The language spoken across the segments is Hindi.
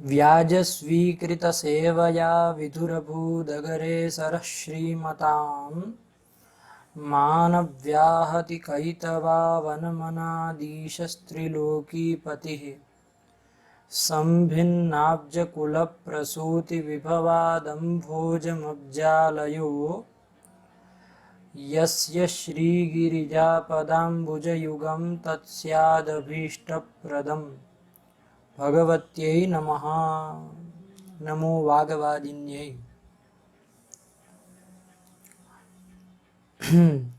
व्याजस्वीकृतसेवया विधुरभूदगरे सरः श्रीमतां मानव्याहति कैतवावनमनादीशस्त्रिलोकीपतिः संभिन्नाब्जकुलप्रसूतिविभवादम्भोजमब्जालयो यस्य श्रीगिरिजापदाम्बुजयुगं तत्स्यादभीष्टप्रदम्। भगवत्यै नमः। नमो वागवादिन्यै।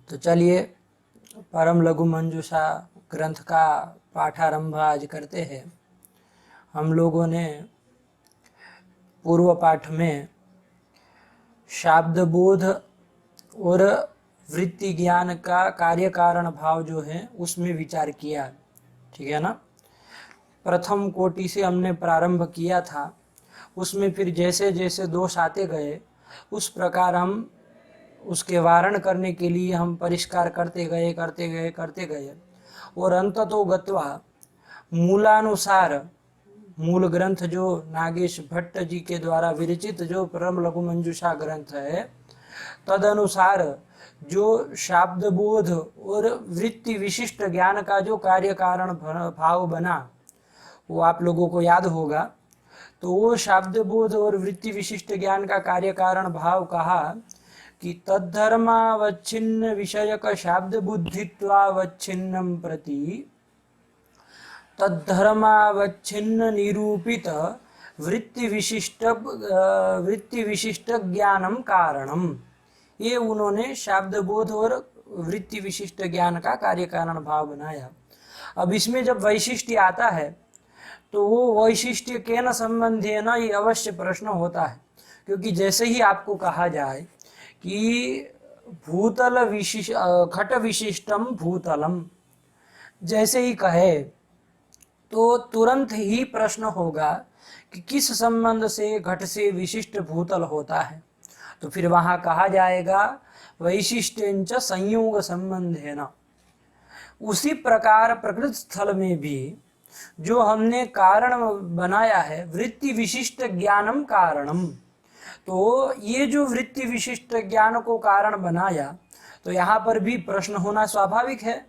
तो चलिए परम लघु मंजूषा ग्रंथ का पाठारंभ आज करते हैं। हम लोगों ने पूर्व पाठ में शाब्दबोध और वृत्ति ज्ञान का कार्य कारण भाव जो है उसमें विचार किया, ठीक है ना। प्रथम कोटि से हमने प्रारंभ किया था, उसमें फिर जैसे जैसे दोष आते गए उस प्रकार हम उसके वारण करने के लिए हम परिष्कार करते गए और अंततो गत्वा मूलानुसार मूल ग्रंथ जो नागेश भट्ट जी के द्वारा विरचित जो परम लघु मंजूषा ग्रंथ है तदनुसार जो शाब्दबोध और वृत्ति विशिष्ट ज्ञान का जो कार्य कारण भाव बना वो आप लोगों को याद होगा। तो वो शाब्दबोध और वृत्ति विशिष्ट ज्ञान का कार्य कारण भाव कहा कि तद्धर्मावच्छिन्न विषयक शाब्द बुद्धित्वावच्छिन्नं प्रति तद्धर्मावच्छिन्न निरूपित वृत्ति विशिष्ट ज्ञानम कारणम, ये उन्होंने शाब्दबोध और वृत्ति विशिष्ट ज्ञान का कार्य कारण भाव बनाया। अब इसमें जब वैशिष्ट्य आता है तो वो वैशिष्ट्य के न संबंधे न ये अवश्य प्रश्न होता है, क्योंकि जैसे ही आपको कहा जाए कि भूतल घट विशिष्टम भूतलम, जैसे ही कहे तो तुरंत ही प्रश्न होगा कि किस संबंध से घट से विशिष्ट भूतल होता है। तो फिर वहां कहा जाएगा वैशिष्ट्यंच संयोग संबंधेन। उसी प्रकार प्रकृत स्थल में भी जो हमने कारण बनाया है वृत्ति विशिष्ट ज्ञानम कारणम, तो ये जो वृत्ति विशिष्ट ज्ञान को कारण बनाया तो यहाँ पर भी प्रश्न होना स्वाभाविक है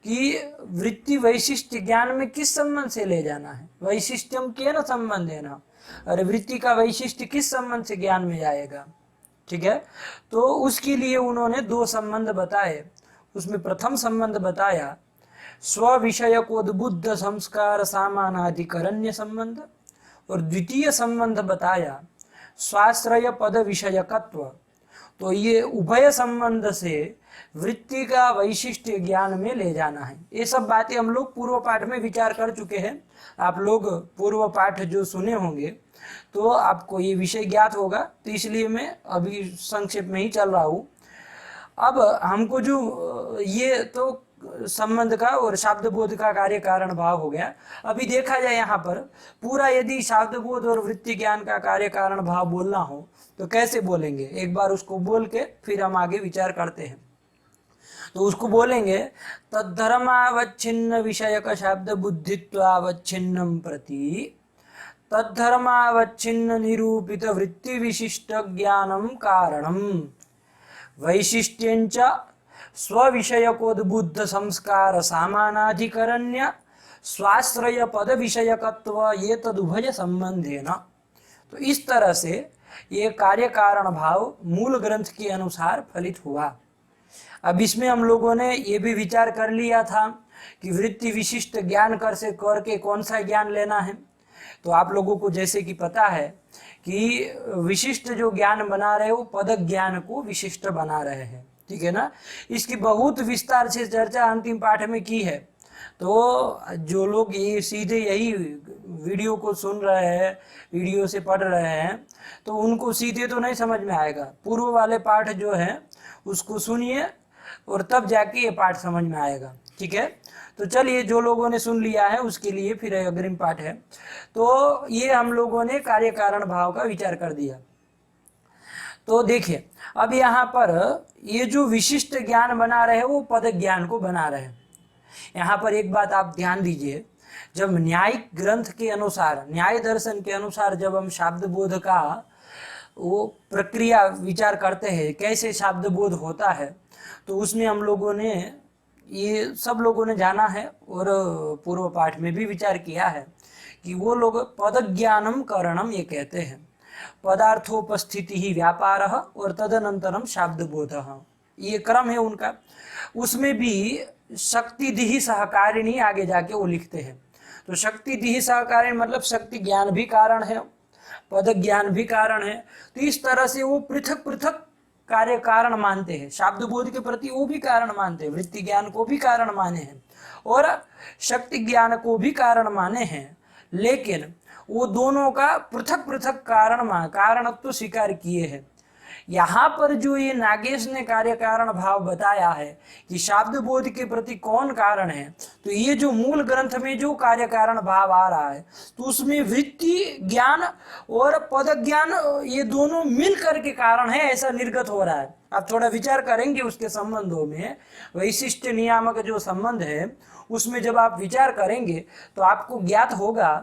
कि वृत्ति वैशिष्ट ज्ञान में किस संबंध से ले जाना है। वैशिष्ट्यम केन संबंधेन, अरे वृत्ति का वैशिष्ट किस संबंध से ज्ञान में जाएगा, ठीक है। तो उसके लिए उन्होंने दो संबंध बताए। उसमें प्रथम संबंध बताया स्व विषयकोद्बुद्ध संस्कार सामानाधिकरण्य संबंध, और द्वितीय संबंध बताया स्वाश्रय पद विषयकत्व। तो ये उभय संबंध से वृत्ति का वैशिष्ट ज्ञान में ले जाना है। ये सब बातें हम लोग पूर्व पाठ में विचार कर चुके हैं। आप लोग पूर्व पाठ जो सुने होंगे तो आपको ये विषय ज्ञात होगा, तो इसलिए मैं अभी संक्षेप में ही चल रहा हूँ। अब हमको जो ये तो संबंध का और शाब्दबोध का कार्य कारण भाव हो गया। अभी देखा जाए यहाँ पर पूरा यदि शाब्दबोध और वृत्ति ज्ञान का कार्य कारण भाव बोलना हो तो कैसे बोलेंगे, एक बार उसको बोल के फिर हम आगे विचार करते हैं। तो उसको बोलेंगे तद्धर्मावच्छिन्न विषयक शाब्द बुद्धित्वावच्छिन्नं प्रति तद्धर्मावच्छिन्न निरूपित वृत्ति विशिष्ट ज्ञानम कारणम वैशिष्ट्यंच स्वविषयकोद्बुद्ध संस्कार सामानाधिकरण्य स्वाश्रय पद विषयकत्व ये तदुभय संबंधेन। तो इस तरह से ये कार्य कारण भाव मूल ग्रंथ के अनुसार फलित हुआ। अब इसमें हम लोगों ने ये भी विचार कर लिया था कि वृत्ति विशिष्ट ज्ञान करके कौन सा ज्ञान लेना है। तो आप लोगों को जैसे कि पता है कि विशिष्ट जो ज्ञान बना रहे हो पदक ज्ञान को विशिष्ट बना रहे हैं, ठीक है ना। इसकी बहुत विस्तार से चर्चा अंतिम पाठ में की है। तो जो लोग ये सीधे यही वीडियो को सुन रहे हैं, वीडियो से पढ़ रहे हैं, तो उनको सीधे तो नहीं समझ में आएगा। पूर्व वाले पाठ जो है उसको सुनिए और तब जाके ये पाठ समझ में आएगा, ठीक है। तो चलिए जो लोगों ने सुन लिया है उसके लिए फिर अग्रिम पाठ है। तो ये हम लोगों ने कार्य कारण भाव का विचार कर दिया। तो देखिए अब यहाँ पर ये जो विशिष्ट ज्ञान बना रहे वो पद ज्ञान को बना रहे हैं। यहाँ पर एक बात आप ध्यान दीजिए जब न्यायिक ग्रंथ के अनुसार, न्याय दर्शन के अनुसार जब हम शाब्द बोध का वो प्रक्रिया विचार करते हैं, कैसे शाब्द बोध होता है, तो उसमें हम लोगों ने, ये सब लोगों ने जाना है और पूर्व पाठ में भी विचार किया है कि वो लोग पदज्ञानम करणम ये कहते हैं, पदार्थोपस्थिति ही व्यापार और तदनंतरम शाब्दबोधः, ये क्रम है उनका। उसमें भी शक्ति दिहि सहकारिणी आगे जाके वो लिखते हैं। तो शक्ति दिहि सहकारिणी मतलब शक्ति ज्ञान भी कारण है, पद ज्ञान भी कारण है। तो इस तरह से वो पृथक पृथक कार्य कारण मानते हैं, शाब्द बोध के प्रति वो भी कारण मानते हैं, वृत्ति ज्ञान को भी कारण माने हैं और शक्ति ज्ञान को भी कारण माने हैं, लेकिन वो दोनों का पृथक पृथक कारणत्व स्वीकार किए हैं। यहाँ पर जो ये नागेश ने कार्य कारण भाव बताया है कि शाब्द बोध के प्रति कौन कारण है, तो ये जो मूल ग्रंथ में जो कार्य कारण भाव आ रहा है, तो उसमें वृत्ति ज्ञान और पद ज्ञान ये दोनों मिल करके कारण है, ऐसा निर्गत हो रहा है। आप थोड़ा विचार करेंगे उसके संबंधों में, वैशिष्ट नियामक जो संबंध है उसमें जब आप विचार करेंगे तो आपको ज्ञात होगा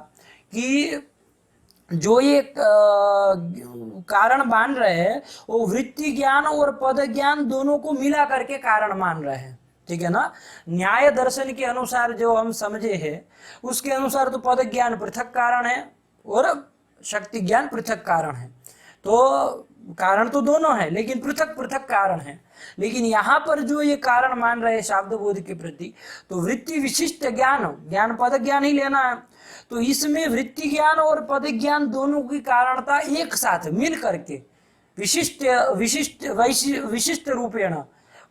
कि जो ये कारण मान रहे हैं वो वृत्ति ज्ञान और पद ज्ञान दोनों को मिला करके कारण मान रहे हैं, ठीक है ना। न्याय दर्शन के अनुसार जो हम समझे हैं उसके अनुसार तो पद ज्ञान पृथक कारण है और शक्ति ज्ञान पृथक कारण है, तो कारण तो दोनों है लेकिन पृथक पृथक कारण है। लेकिन यहाँ पर जो ये कारण मान रहे हैं शाब्द बोध के प्रति, तो वृत्ति विशिष्ट ज्ञान पद ज्ञान ही लेना है, तो इसमें वृत्ति ज्ञान और पद ज्ञान दोनों की कारणता एक साथ मिल करके विशिष्ट रूपेण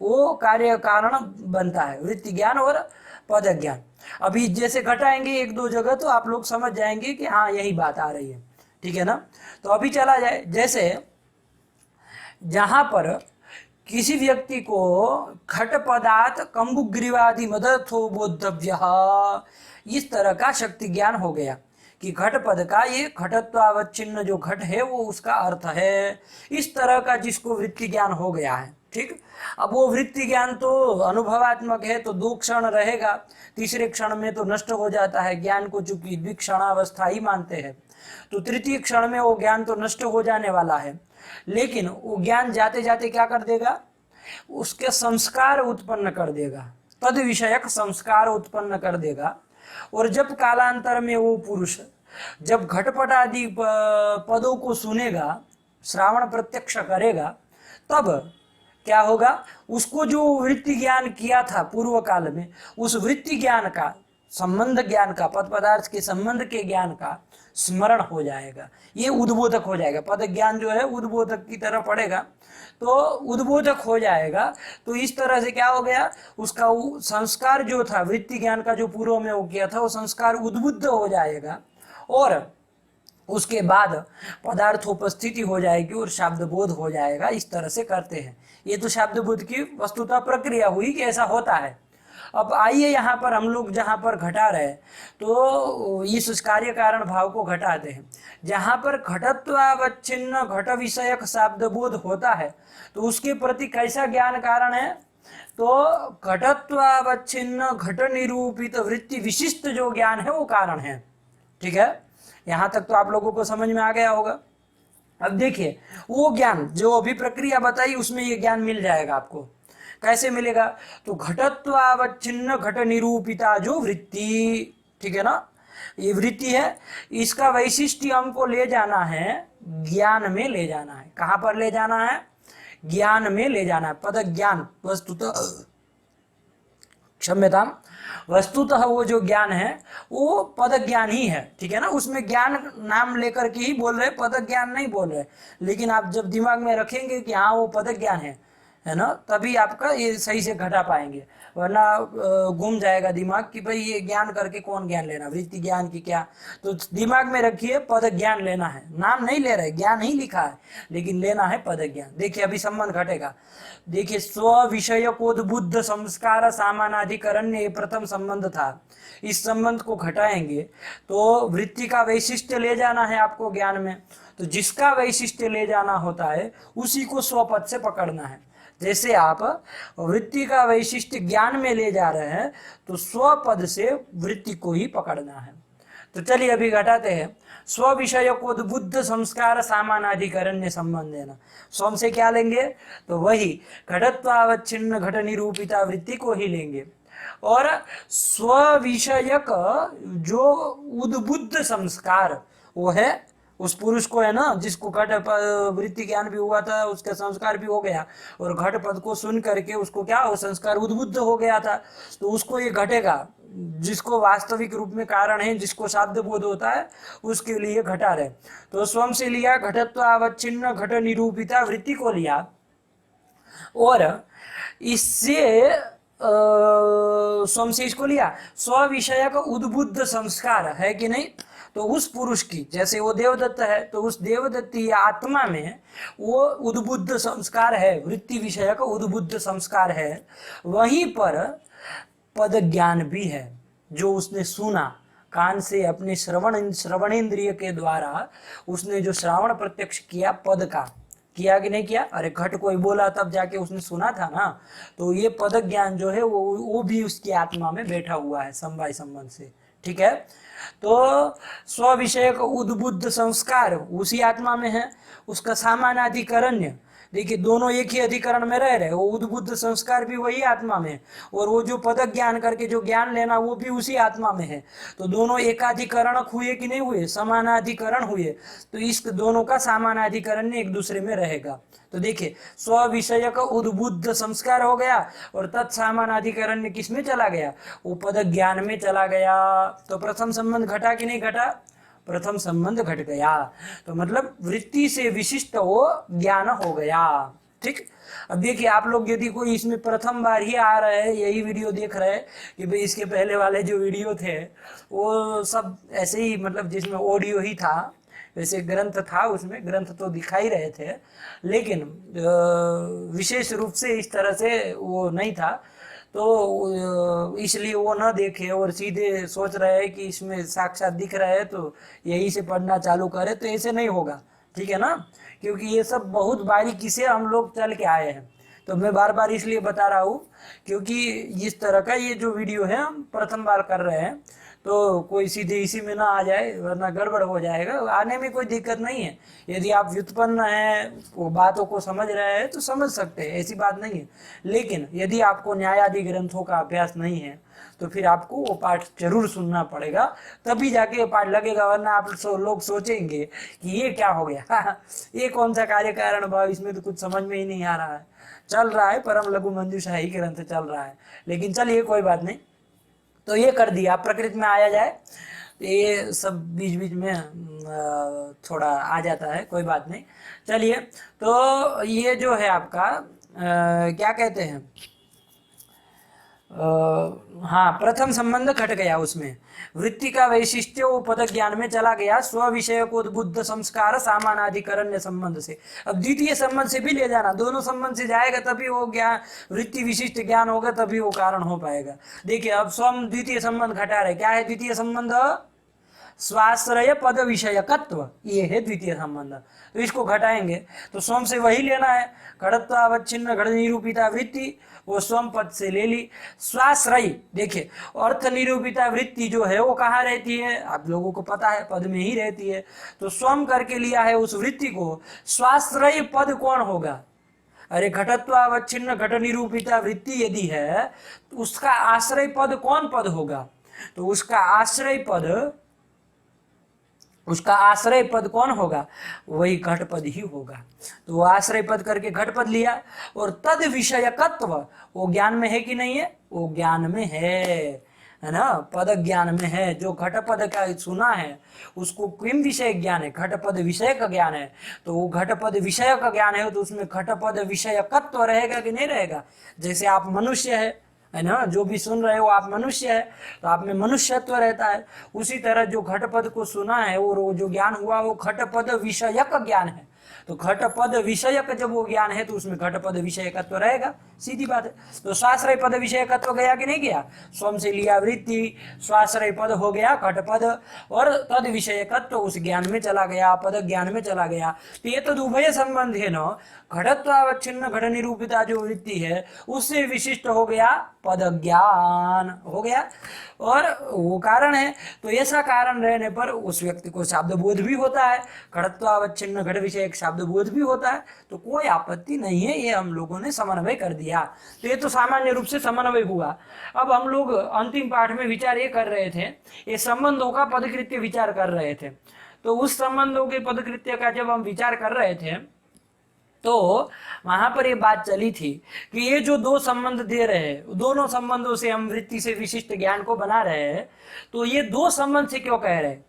वो कार्य कारण बनता है, वृत्ति ज्ञान और पद ज्ञान। अभी जैसे घटाएंगे एक दो जगह तो आप लोग समझ जाएंगे कि हाँ यही बात आ रही है, ठीक है ना। तो अभी चला जाए, जैसे जहां पर किसी व्यक्ति को घट पदार्थ कंबुग्रीवादि मदर्थो बोद्धव्य, इस तरह का शक्ति ज्ञान हो गया कि घट पद का ये घटत्वावच्छिन्न जो घट है वो उसका अर्थ है, इस तरह का जिसको वृत्ति ज्ञान हो गया है, ठीक। अब वो वृत्ति ज्ञान तो अनुभवात्मक है, तो 2 क्षण रहेगा, तीसरे क्षण में तो नष्ट हो जाता है। ज्ञान को चूंकि द्विक्षणावस्था ही मानते हैं, तो तृतीय क्षण में वो ज्ञान तो नष्ट हो जाने वाला है, लेकिन वो ज्ञान जाते जाते क्या कर देगा, उसके संस्कार उत्पन्न कर देगा, तद विषयक संस्कार उत्पन्न कर देगा। और जब कालांतर में वो पुरुष जब घटपट आदि पदों को सुनेगा, श्रावण प्रत्यक्ष करेगा, तब क्या होगा, उसको जो वृत्ति ज्ञान किया था पूर्व काल में, उस वृत्ति ज्ञान का, संबंध ज्ञान का, पद पदार्थ के संबंध के ज्ञान का स्मरण हो जाएगा, ये उद्बोधक हो जाएगा। पद ज्ञान जो है उद्बोधक की तरह पड़ेगा तो उद्बोधक हो जाएगा। तो इस तरह से क्या हो गया, उसका संस्कार जो था वृत्ति ज्ञान का जो पूर्व में वो किया था वो संस्कार उद्बुद्ध हो जाएगा और उसके बाद पदार्थोपस्थिति हो जाएगी और शाब्द बोध हो जाएगा। इस तरह से करते हैं। ये तो शाब्द बोध की वस्तुतः प्रक्रिया हुई कि ऐसा होता है। अब आइए यहाँ पर हम लोग जहाँ पर घटा रहे तो इस कार्य कारण भाव को घटाते हैं। जहाँ पर घटत्वावच्छिन्न घट विषयक शाब्द बोध होता है तो उसके प्रति कैसा ज्ञान कारण है, तो घटत्वावच्छिन्न घट निरूपित वृत्ति विशिष्ट जो ज्ञान है वो कारण है, ठीक है। यहाँ तक तो आप लोगों को समझ में आ गया होगा। अब देखिए वो ज्ञान जो अभी प्रक्रिया बताई उसमें ये ज्ञान मिल जाएगा आपको। कैसे मिलेगा, तो घटत्वावच्छिन्न घट निरूपिता जो वृत्ति, ठीक है ना, ये वृत्ति है, इसका वैशिष्ट्य हमको ले जाना है, ज्ञान में ले जाना है। कहाँ पर ले जाना है, ज्ञान में ले जाना है। पद ज्ञान वस्तुतः, क्षम्यताम, वस्तुतः वो जो ज्ञान है वो पद ज्ञान ही है, ठीक है ना। उसमें ज्ञान नाम लेकर के ही बोल रहे, पद ज्ञान नहीं बोल रहे। लेकिन आप जब दिमाग में रखेंगे कि हाँ वो पद ज्ञान है ना, तभी आपका ये सही से घटा पाएंगे, वरना घूम जाएगा दिमाग कि भाई ये ज्ञान करके कौन ज्ञान लेना, वृत्ति ज्ञान की क्या। तो दिमाग में रखिए पद ज्ञान लेना है, नाम नहीं ले रहे, ज्ञान ही लिखा है लेकिन लेना है पद ज्ञान। देखिए अभी संबंध घटेगा। देखिए स्व विषय कोद्बुद्ध संस्कार सामानाधिकरण ये प्रथम संबंध था। इस संबंध को घटाएंगे तो वृत्ति का वैशिष्ट्य ले जाना है आपको ज्ञान में, तो जिसका वैशिष्ट्य ले जाना होता है उसी को स्वपद से पकड़ना है। जैसे आप वृत्ति का वैशिष्ट्य ज्ञान में ले जा रहे हैं तो स्व पद से वृत्ति को ही पकड़ना है। तो चलिए अभी घटाते हैं। स्व विषय को उद्बुद्ध संस्कार सामानाधिकरण्य संबंध है ना, स्वम से क्या लेंगे तो वही घटत्वावच्छिन्न घट निरूपिता वृत्ति को ही लेंगे। और स्व विषयक जो उद्बुद्ध संस्कार वो है उस पुरुष को है ना, जिसको घट वृत्ति ज्ञान भी हुआ था, उसका संस्कार भी हो गया और घट पद को सुन करके उसको क्या वो संस्कार उद्बुद्ध हो गया था, तो उसको ये घटेगा, जिसको वास्तविक रूप में कारण है, जिसको शाब्द बोध होता है, उसके लिए घटा रहे। तो स्वम से लिया घटत्व अवच्छिन्न घट निरूपिता वृत्ति को लिया और इससे स्वम से इसको लिया स्व विषय का उद्बुद्ध संस्कार है कि नहीं, तो उस पुरुष की जैसे वो देवदत्त है तो उस देवदत्ती आत्मा में वो उद्बुद्ध संस्कार है, वृत्ति विषय का उद्बुद्ध संस्कार है। वहीं पर पद ज्ञान भी है जो उसने सुना कान से, अपने श्रवणेन्द्रिय के द्वारा उसने जो श्रावण प्रत्यक्ष किया पद का, किया कि नहीं किया, अरे घट कोई बोला तब जाके उसने सुना था ना, तो ये पद ज्ञान जो है वो भी उसकी आत्मा में बैठा हुआ है समवाय संबंध से, ठीक है। तो स्व विषय का उद्बुद्ध संस्कार उसी आत्मा में है, उसका सामानाधिकरण्य, देखिए दोनों एक ही अधिकरण में रह रहे, वो उद्बुद्ध संस्कार भी वही आत्मा में और वो जो पदक ज्ञान करके जो ज्ञान लेना वो भी उसी आत्मा में है, तो दोनों एकाधिकरण हुए कि नहीं हुए, समानाधिकरण हुए, तो इस दोनों का सामानाधिकरण एक दूसरे में रहेगा। तो देखिए स्व विषय का उद्बुद्ध संस्कार हो गया और तत्सामानाधिकरण किस में चला गया, वो पदक ज्ञान में चला गया। तो प्रथम संबंध घटा कि नहीं घटा, प्रथम संबंध घट गया, तो मतलब वृत्ति से विशिष्ट वो ज्ञान हो गया, ठीक। अब देखिए आप लोग यदि कोई इसमें प्रथम बार ही आ रहे हैं, यही वीडियो देख रहे हैं कि भाई इसके पहले वाले जो वीडियो थे वो सब ऐसे ही, मतलब जिसमें ऑडियो ही था, वैसे ग्रंथ था, उसमें ग्रंथ तो दिखाई रहे थे लेकिन विशेष रूप से इस तरह से वो नहीं था, तो इसलिए वो न देखे और सीधे सोच रहे हैं कि इसमें साक्षात दिख रहा है तो यही से पढ़ना चालू करे, तो ऐसे नहीं होगा, ठीक है ना, क्योंकि ये सब बहुत बारीकी से हम लोग चल के आए हैं। तो मैं बार बार इसलिए बता रहा हूँ क्योंकि इस तरह का ये जो वीडियो है हम प्रथम बार कर रहे हैं, तो कोई सीधे इसी में ना आ जाए वरना गड़बड़ हो जाएगा। आने में कोई दिक्कत नहीं है, यदि आप व्युत्पन्न हैं, वो बातों को समझ रहे हैं तो समझ सकते हैं, ऐसी बात नहीं है। लेकिन यदि आपको न्यायादि ग्रंथों का अभ्यास नहीं है तो फिर आपको वो पाठ जरूर सुनना पड़ेगा, तभी जाके पाठ लगेगा, वरना आप लोग सोचेंगे कि ये क्या हो गया ये कौन सा कार्य कारण भाव, इसमें तो कुछ समझ में ही नहीं आ रहा है। चल रहा है परम लघु मंजूषाही ग्रंथ चल रहा है, लेकिन चलिए कोई बात नहीं। तो ये कर दिया, प्रकृति में आया जाए, ये सब बीच बीच में थोड़ा आ जाता है, कोई बात नहीं। चलिए तो ये जो है आपका क्या कहते हैं, हाँ प्रथम संबंध घट गया, उसमें वृत्ति का वैशिष्ट्य वो पदक ज्ञान में चला गया, स्व विषय को उद्बुद्ध संस्कार सामानाधिकरण्य संबंध से। अब द्वितीय संबंध से भी ले जाना, दोनों संबंध से जाएगा तभी वो ज्ञान वृत्ति विशिष्ट ज्ञान होगा, तभी वो कारण हो पाएगा। देखिए अब स्वम द्वितीय संबंध घटा रहे, क्या है द्वितीय संबंध, स्वाश्रय पद विषयकत्व, ये है द्वितीय संबंध। तो इसको घटाएंगे तो स्वम से वही लेना है, घटत्व अवच्छिन्न घट निरूपिता वृत्ति, वो स्वम पद से ले ली। स्वाश्रय, देखिए अर्थ निरूपिता वृत्ति जो है वो कहाँ रहती है, आप लोगों को पता है पद में ही रहती है, तो स्वम करके लिया है उस वृत्ति को। स्वाश्रय पद कौन होगा, अरे घटत्व अवच्छिन्न घट निरूपिता वृत्ति यदि है उसका आश्रय पद कौन पद होगा, तो उसका आश्रय पद कौन होगा, वही घट पद ही होगा। तो वो आश्रय पद करके घट पद लिया और तद विषयकत्व वो ज्ञान में है कि नहीं है, वो ज्ञान में है ना, पद ज्ञान में है। जो घट पद का सुना है उसको किम विषय ज्ञान है, घट पद विषय का ज्ञान है, तो वो घट पद विषय का ज्ञान है तो उसमें घट पद विषयकत्व रहेगा कि नहीं रहेगा। जैसे आप मनुष्य है ना, जो भी सुन रहे हो आप मनुष्य है तो आप में मनुष्यत्व रहता है, उसी तरह जो घट पद को सुना है और वो जो ज्ञान हुआ वो घट पद विषयक ज्ञान है। तो घट पद विषयक जब वो ज्ञान है तो उसमें घट पद विषयकत्व रहेगा, सीधी बात है। तो स्वाश्रय पद विषयकत्व गया कि नहीं गया, स्वयं से लिया वृत्ति, स्वाश्रय पद हो गया घट पद, और तद विषयकत्व उस ज्ञान में चला गया, पद ज्ञान में चला गया। तो ये तो उभय संबंध है न, घटत्वावच्छिन्न घट निरूपिता जो वृत्ति है उससे विशिष्ट हो गया पद ज्ञान हो गया, और वो कारण है। तो ऐसा कारण रहने पर उस व्यक्ति को शब्द बोध भी होता है, घटत्वावच्छिन्न घट विषय एक शब्द बोध भी होता है, तो कोई आपत्ति नहीं है। ये हम लोगों ने समन्वय कर दिया। तो ये तो सामान्य रूप से समन्वय हुआ। अब हम लोग अंतिम पाठ में विचार ये कर रहे थे, ये संबंधों का पदकृत्य विचार कर रहे थे। तो उस संबंधों के पदकृत्य का जब हम विचार कर रहे थे तो वहां पर ये बात चली थी कि ये जो दो संबंध दे रहे हैं, दोनों संबंधों से हम वृत्ति से विशिष्ट ज्ञान को बना रहे हैं। तो ये दो संबंध से क्यों कह रहे हैं,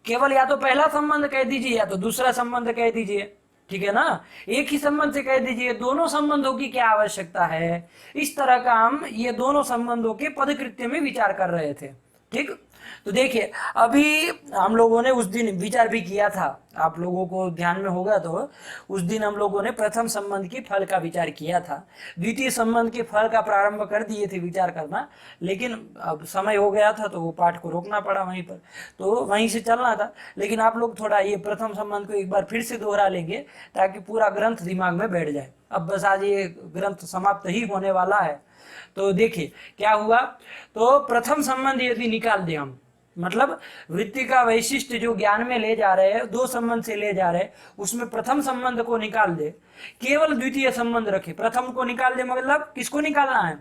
केवल या तो पहला संबंध कह दीजिए या तो दूसरा संबंध कह दीजिए, ठीक है ना, एक ही संबंध से कह दीजिए, दोनों संबंधों की क्या आवश्यकता है। इस तरह का हम ये दोनों संबंधों के पदकृत्य में विचार कर रहे थे, ठीक। तो देखिए अभी हम लोगों ने उस दिन विचार भी किया था, आप लोगों को ध्यान में होगा तो उस दिन हम लोगों ने प्रथम संबंध की फल का विचार किया था, द्वितीय संबंध के फल का प्रारंभ कर दिए थे विचार करना, लेकिन अब समय हो गया था तो वो पाठ को रोकना पड़ा वहीं पर, तो वहीं से चलना था। लेकिन आप लोग थोड़ा ये प्रथम संबंध को एक बार फिर से दोहरा लेंगे ताकि पूरा ग्रंथ दिमाग में बैठ जाए। अब बस आज ये ग्रंथ समाप्त ही होने वाला है। तो देखिए क्या हुआ, तो प्रथम संबंध यदि निकाल दें हम, मतलब वृत्ति का वैशिष्ट जो ज्ञान में ले जा रहे हैं, दो संबंध से ले जा रहे हैं, उसमें प्रथम संबंध को निकाल दे, केवल द्वितीय संबंध रखे। प्रथम को निकाल दे मतलब किसको निकालना है,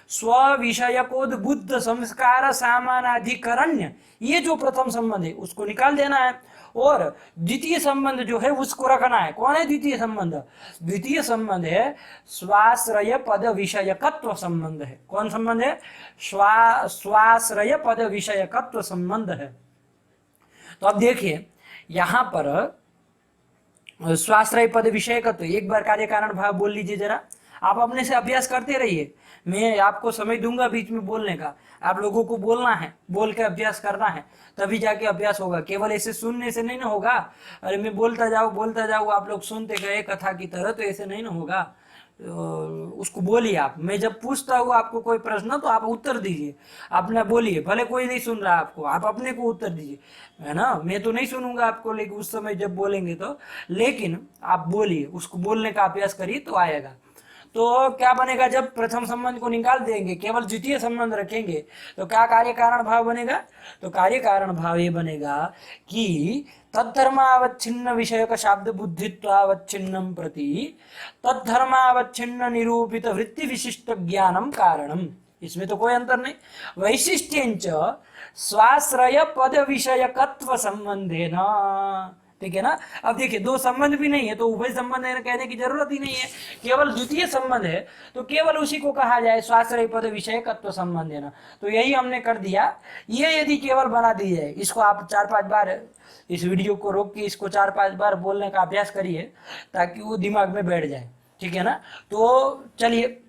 स्व विषयकोद्बुद्ध संस्कार सामानाधिकरण्य, ये जो प्रथम संबंध है उसको निकाल देना है, और द्वितीय संबंध जो है उसको रखना है। कौन है द्वितीय संबंध, द्वितीय संबंध है स्वाश्रय पद विषयकत्व संबंध है। कौन संबंध है, स्वाश्रय पद विषयकत्व संबंध है। तो अब देखिए यहां पर स्वाश्रय पद विषयकत्व, एक बार कार्य कारण भाव बोल लीजिए जरा, आप अपने से अभ्यास करते रहिए, मैं आपको समय दूंगा बीच में बोलने का, आप लोगों को बोलना है, बोल के अभ्यास करना है, तभी जाके अभ्यास होगा। केवल ऐसे सुनने से नहीं ना होगा, अरे मैं बोलता जाऊँ आप लोग सुनते गए कथा की तरह, तो ऐसे नहीं ना होगा। उसको बोलिए आप, मैं जब पूछता हूँ आपको कोई प्रश्न तो आप उत्तर दीजिए, अपना बोलिए, भले कोई नहीं सुन रहा आपको, आप अपने को उत्तर दीजिए, है ना। मैं तो नहीं सुनूंगा आपको, लेकिन उस समय जब बोलेंगे तो, लेकिन आप बोलिए, उसको बोलने का अभ्यास करिए तो आएगा। तो क्या बनेगा, जब प्रथम संबंध को निकाल देंगे, केवल द्वितीय संबंध रखेंगे, तो क्या कार्य कारण भाव बनेगा, तो कार्य कारण भाव ये बनेगा कि तद्धर्मावच्छिन्न विषयक शाब्द बुद्धित्वावच्छिन्नम प्रति तद्धर्मावच्छिन्न निरूपित वृत्ति विशिष्ट ज्ञानम कारणम, इसमें तो कोई अंतर नहीं। वैशिष्ट्यंच स्वाश्रय पद विषयकत्व संबंधेन, ठीक है ना। अब देखिए दो संबंध भी नहीं है तो उभय संबंध है कहने की जरूरत ही नहीं है, केवल द्वितीय संबंध है तो केवल उसी को कहा जाए स्वाश्रय पद विषयकत्व संबंध है ना। तो यही हमने कर दिया। ये यदि केवल बना दी जाए, इसको आप 4-5 बार इस वीडियो को रोक के इसको 4-5 बार बोलने का अभ्यास करिए ताकि वो दिमाग में बैठ जाए, ठीक है ना। तो चलिए,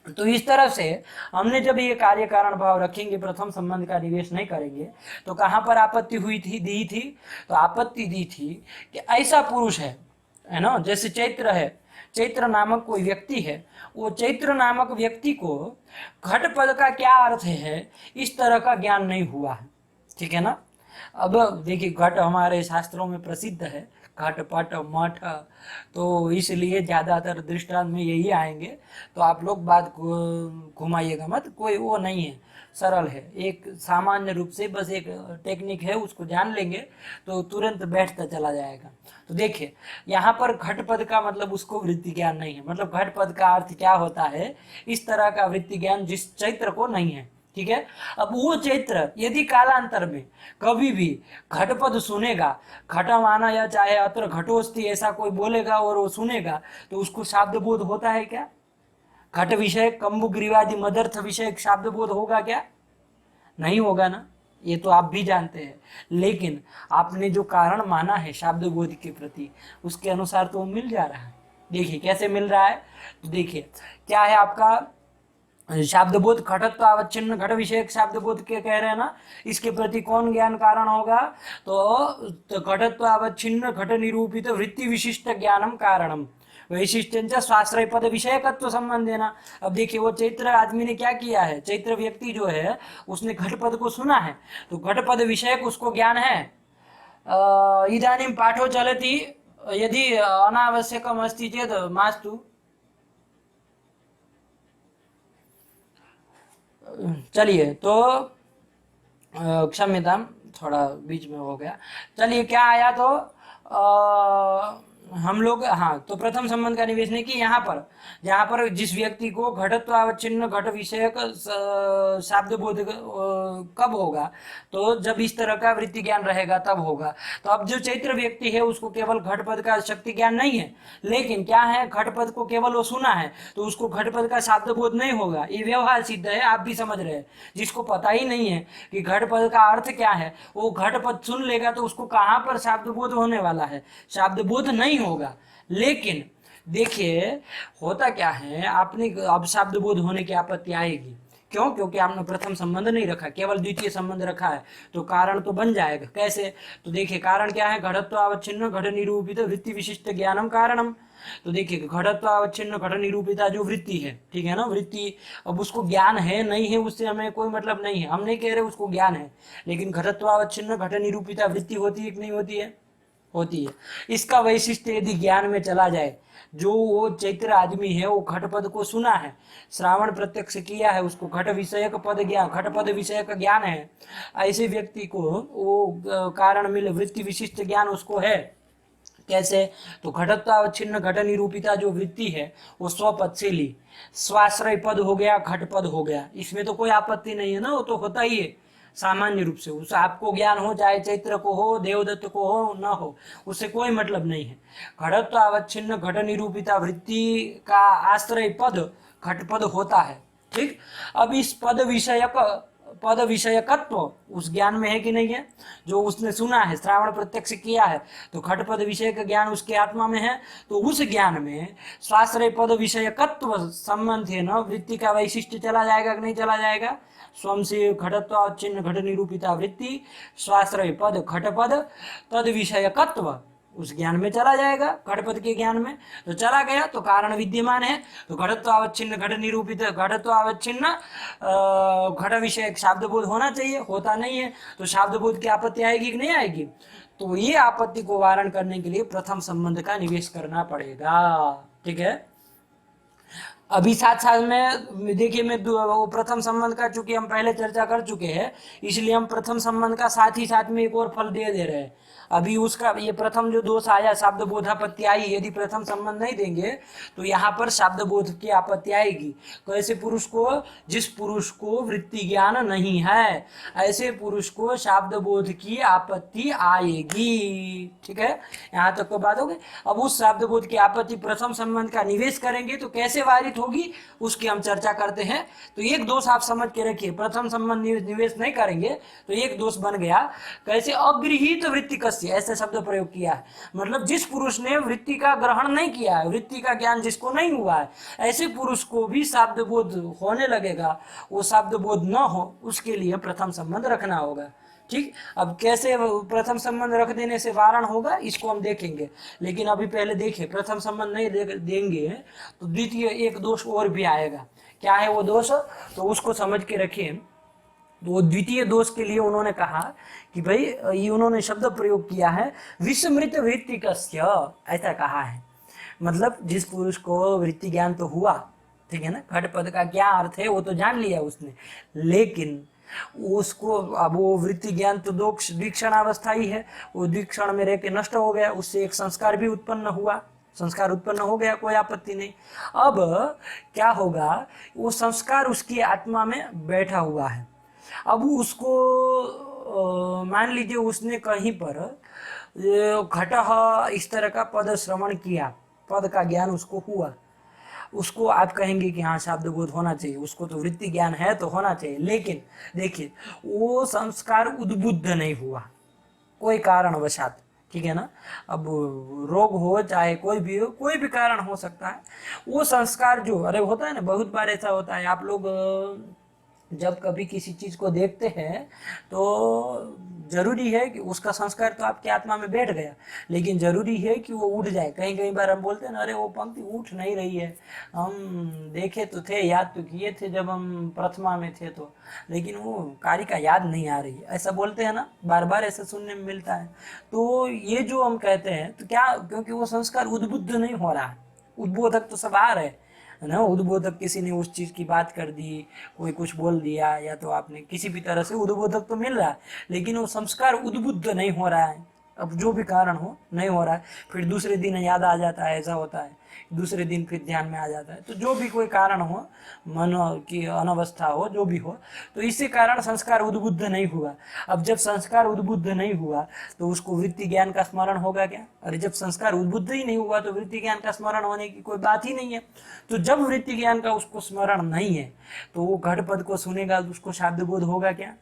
तो इस तरह से हमने जब ये कार्य कारण भाव रखेंगे, प्रथम संबंध का निवेश नहीं करेंगे, तो कहाँ पर आपत्ति हुई थी, दी थी, तो आपत्ति दी थी कि ऐसा पुरुष है ना, जैसे चैत्र है, चैत्र नामक कोई व्यक्ति है, वो चैत्र नामक व्यक्ति को घट पद का क्या अर्थ है इस तरह का ज्ञान नहीं हुआ है, ठीक है ना। अब देखिए घट हमारे शास्त्रों में प्रसिद्ध है, घट पट मठ, तो इसलिए ज़्यादातर दृष्टांत में यही आएंगे, तो आप लोग बात घुमाइएगा मत, कोई वो नहीं है, सरल है, एक सामान्य रूप से बस एक टेक्निक है, उसको जान लेंगे तो तुरंत बैठता चला जाएगा। तो देखिए यहाँ पर घट पद का मतलब उसको वृत्ति ज्ञान नहीं है, मतलब घट पद का अर्थ क्या होता है, इस तरह का वृत्ति ज्ञान जिस चैत्र को नहीं है, ठीक है। अब वो चैत्र यदि कालांतर में कभी भी घटपद सुनेगा, घटमाना या चाहे अत्र घटोस्ति ऐसा कोई बोलेगा और वो सुनेगा, तो उसको शाब्द बोध होता है क्या, घट विषय कम्बुग्रीवादि मदर्थ विषय शाब्द बोध होगा क्या, नहीं होगा ना, ये तो आप भी जानते हैं। लेकिन आपने जो कारण माना है शाब्द बोध के प्रति, उसके अनुसार तो मिल जा रहा है। देखिए कैसे मिल रहा है, तो देखिए क्या है आपका शब्द बोध घटत्व अवच्छिन्न घट विषयक शब्द बोध के कह रहे हैं ना, इसके प्रति कौन ज्ञान कारण होगा? तो घटत्व अवच्छिन्न घट निरूपित वृत्ति विशिष्ट ज्ञानम कारणम वैशिष्ट्यंच स्वाश्रय पद विषयकत्व संबंधेन। अब देखिए वो चैत्र आदमी ने क्या किया है, चैत्र व्यक्ति जो है उसने घट पद को सुना है, तो घट पद विषयक उसको ज्ञान है। इदानीं पाठो चलति, यदि अनावश्यकम अस्ति चेत् मास्तु। चलिए तो क्षम्यतां, थोड़ा बीच में हो गया। चलिए क्या आया, तो हम लोग, हाँ, तो प्रथम संबंध का निवेश ने कि यहाँ पर जिस व्यक्ति को घटत्वावच्छिन्न घट विषयक शब्द बोध कब होगा, तो जब इस तरह का वृत्ति ज्ञान रहेगा तब होगा। तो अब जो चैत्र व्यक्ति है उसको केवल घटपद का शक्ति ज्ञान नहीं है, लेकिन क्या है, घटपद को केवल वो सुना है, तो उसको घटपद का शब्द बोध नहीं होगा। ये व्यवहार सिद्ध है, आप भी समझ रहे हैं। जिसको पता ही नहीं है कि घटपद का अर्थ क्या है, वो घटपद सुन लेगा तो उसको कहाँ पर शब्द बोध होने वाला है, शब्द बोध नहीं होगा। लेकिन देखिए होता क्या है, आपने अब शब्द बोध होने की आपत्ति आएगी। क्यों? क्योंकि आपने प्रथम संबंध नहीं रखा, केवल द्वितीय संबंध रखा है, तो कारण तो बन जाएगा। कैसे? तो देखिए कारण क्या है, घटत्व अवच्छिन्न घट निरूपित वृत्ति विशिष्ट ज्ञानम कारणम। तो देखिए घटत्व अवच्छिन्न घट निरूपिता जो वृत्ति है, ठीक है ना, वृत्ति, अब उसको ज्ञान है नहीं है उससे हमें कोई मतलब नहीं है, हम नहीं कह रहे उसको ज्ञान है, लेकिन घटत्व अवच्छिन्न घट निरूपिता वृत्ति होती है कि नहीं होती है? होती है। इसका वैशिष्ट्य यदि ज्ञान में चला जाए, जो वो चैत्र आदमी है वो घट पद को सुना है, श्रावण प्रत्यक्ष किया है, उसको घट विषयक पद ज्ञान, घट पद विषय का ज्ञान है, ऐसे व्यक्ति को वो कारण मिले वृत्ति विशिष्ट ज्ञान उसको है। कैसे? तो घटत्वावच्छिन्न घट निरूपिता जो वृत्ति है वो स्वपद से ली, स्वाश्रय पद हो गया, घट पद हो गया, इसमें तो कोई आपत्ति नहीं है ना, वो तो होता ही है सामान्य रूप से। उस आपको ज्ञान हो, चाहे चैत्र को हो, देवदत्त को हो, न हो, उससे कोई मतलब नहीं है। घटत्व अवच्छिन्न घट निरूपिता वृत्ति का आश्रय पद घट पद होता है, ठीक। अब इस पद विषयकत्व उस ज्ञान में है कि नहीं है, जो उसने सुना है, श्रावण प्रत्यक्ष किया है, तो घट पद विषय का ज्ञान उसके आत्मा में है, तो उस ज्ञान में स्वाश्रय पद विषयकत्व संबंध है ना, वृत्ति का वैशिष्ट्य चला जाएगा कि नहीं चला जाएगा? स्वयं से घटत्व चिन्ह घट निरूपिता वृत्ति स्वाश्रय पद घटपद तद विषयकत्व उस ज्ञान में चला जाएगा, घटपद के ज्ञान में तो चला गया, तो कारण विद्यमान है। तो घटत्वावच्छिन्न घट निरूपित घटत्वावच्छिन्न घट विषय शब्द बोध होना चाहिए, होता नहीं है, तो शब्द बोध की आपत्ति आएगी कि नहीं आएगी? तो ये आपत्ति को वारण करने के लिए प्रथम संबंध का निवेश करना पड़ेगा, ठीक है। अभी साथ साथ में देखिए, मैं वो प्रथम संबंध का चूंकि हम पहले चर्चा कर चुके हैं, इसलिए हम प्रथम संबंध का साथ ही साथ में एक और फल दे रहे हैं। अभी उसका ये प्रथम जो दोष आया, शब्द बोधापत्ति आई, यदि प्रथम संबंध नहीं देंगे तो यहाँ पर शब्द बोध की आपत्ति आएगी। तो ऐसे पुरुष को, जिस पुरुष को वृत्ति ज्ञान नहीं है, ऐसे पुरुष को शब्द बोध की आपत्ति आएगी, ठीक है। यहाँ तक तो बात हो गई। अब उस शब्द बोध की आपत्ति प्रथम संबंध का निवेश करेंगे तो कैसे वारित होगी, उसकी हम चर्चा करते हैं। तो एक दोष आप समझ के रखिए, प्रथम संबंध निवेश नहीं करेंगे तो एक दोष बन गया, कैसे? अगृहीत वृत्ति ऐसे शब्द प्रयोग किया है, मतलब जिस पुरुष ने वृत्ति का ग्रहण नहीं किया है, वृत्ति का ज्ञान जिसको नहीं हुआ है, ऐसे पुरुष को भी शब्द बोध होने लगेगा। वो शब्द बोध न हो उसके लिए प्रथम संबंध रखना होगा, ठीक। अब कैसे प्रथम संबंध रख देने से वारण होगा, इसको हम देखेंगे, लेकिन अभी पहले देखिए, प्रथम संबंध नहीं देंगे तो द्वितीय एक दोष और भी आएगा। क्या है वो दोष, तो उसको समझ के रखिए। तो द्वितीय दोष के लिए उन्होंने कहा कि भाई, ये उन्होंने शब्द प्रयोग किया है विस्मृत वृत्तिकस्य, ऐसा कहा है, मतलब जिस पुरुष को वृत्ति ज्ञान तो हुआ, ठीक है ना, घट पद का क्या अर्थ है वो तो जान लिया उसने, लेकिन उसको अब वो वृत्ति ज्ञान तो द्विक्षण अवस्था ही है, वो द्विक्षण में रह के नष्ट हो गया, उससे एक संस्कार भी उत्पन्न हुआ, संस्कार उत्पन्न हो गया, कोई आपत्ति नहीं। अब क्या होगा, वो संस्कार उसकी आत्मा में बैठा हुआ है। अब उसको मान लीजिए उसने कहीं पर घटः इस तरह का पद श्रवण किया, पद का ज्ञान उसको हुआ, उसको आप कहेंगे कि हाँ शब्द बोध होना चाहिए, उसको तो वृत्ति ज्ञान है तो होना चाहिए, लेकिन देखिए वो संस्कार उद्बुद्ध नहीं हुआ कोई कारणवशात, ठीक है ना। अब रोग हो चाहे कोई भी हो, कोई भी कारण हो सकता है, वो संस्कार जो अरे होता है ना, बहुत बार ऐसा होता है, आप लोग जब कभी किसी चीज को देखते हैं तो जरूरी है कि उसका संस्कार तो आपकी आत्मा में बैठ गया, लेकिन जरूरी है कि वो उठ जाए। कहीं कहीं बार हम बोलते हैं ना, अरे वो पंक्ति उठ नहीं रही है, हम देखे तो थे, याद तो किए थे जब हम प्रथमा में थे तो, लेकिन वो कारिका याद नहीं आ रही है, ऐसा बोलते हैं ना, बार बार ऐसा सुनने में मिलता है। तो ये जो हम कहते हैं तो क्या, क्योंकि वो संस्कार उद्बुद्ध नहीं हो रहा है, उद्बोधक तो सब आ रहे हैं, है ना। उद्बोधक किसी ने उस चीज की बात कर दी, कोई कुछ बोल दिया, या तो आपने किसी भी तरह से उद्बोधक तो मिल रहा है, लेकिन वो संस्कार उद्बुद्ध नहीं हो रहा है। अब जो भी कारण हो नहीं हो रहा है, फिर दूसरे दिन याद आ जाता है, ऐसा होता है, दूसरे दिन फिर ध्यान में आ जाता है। तो जो भी कोई कारण हो, मन की अनवस्था हो, जो भी हो, तो इसी कारण संस्कार उद्बुद्ध नहीं हुआ। अब जब संस्कार उद्बुद्ध नहीं हुआ तो उसको वृत्ति ज्ञान का स्मरण होगा क्या? अरे जब संस्कार उद्बुद्ध ही नहीं हुआ तो वृत्ति ज्ञान का स्मरण होने की कोई बात ही नहीं है। तो जब वृत्ति ज्ञान का उसको स्मरण नहीं है तो वो घट पद को सुनेगा तो उसको शब्द बोध होगा क्या?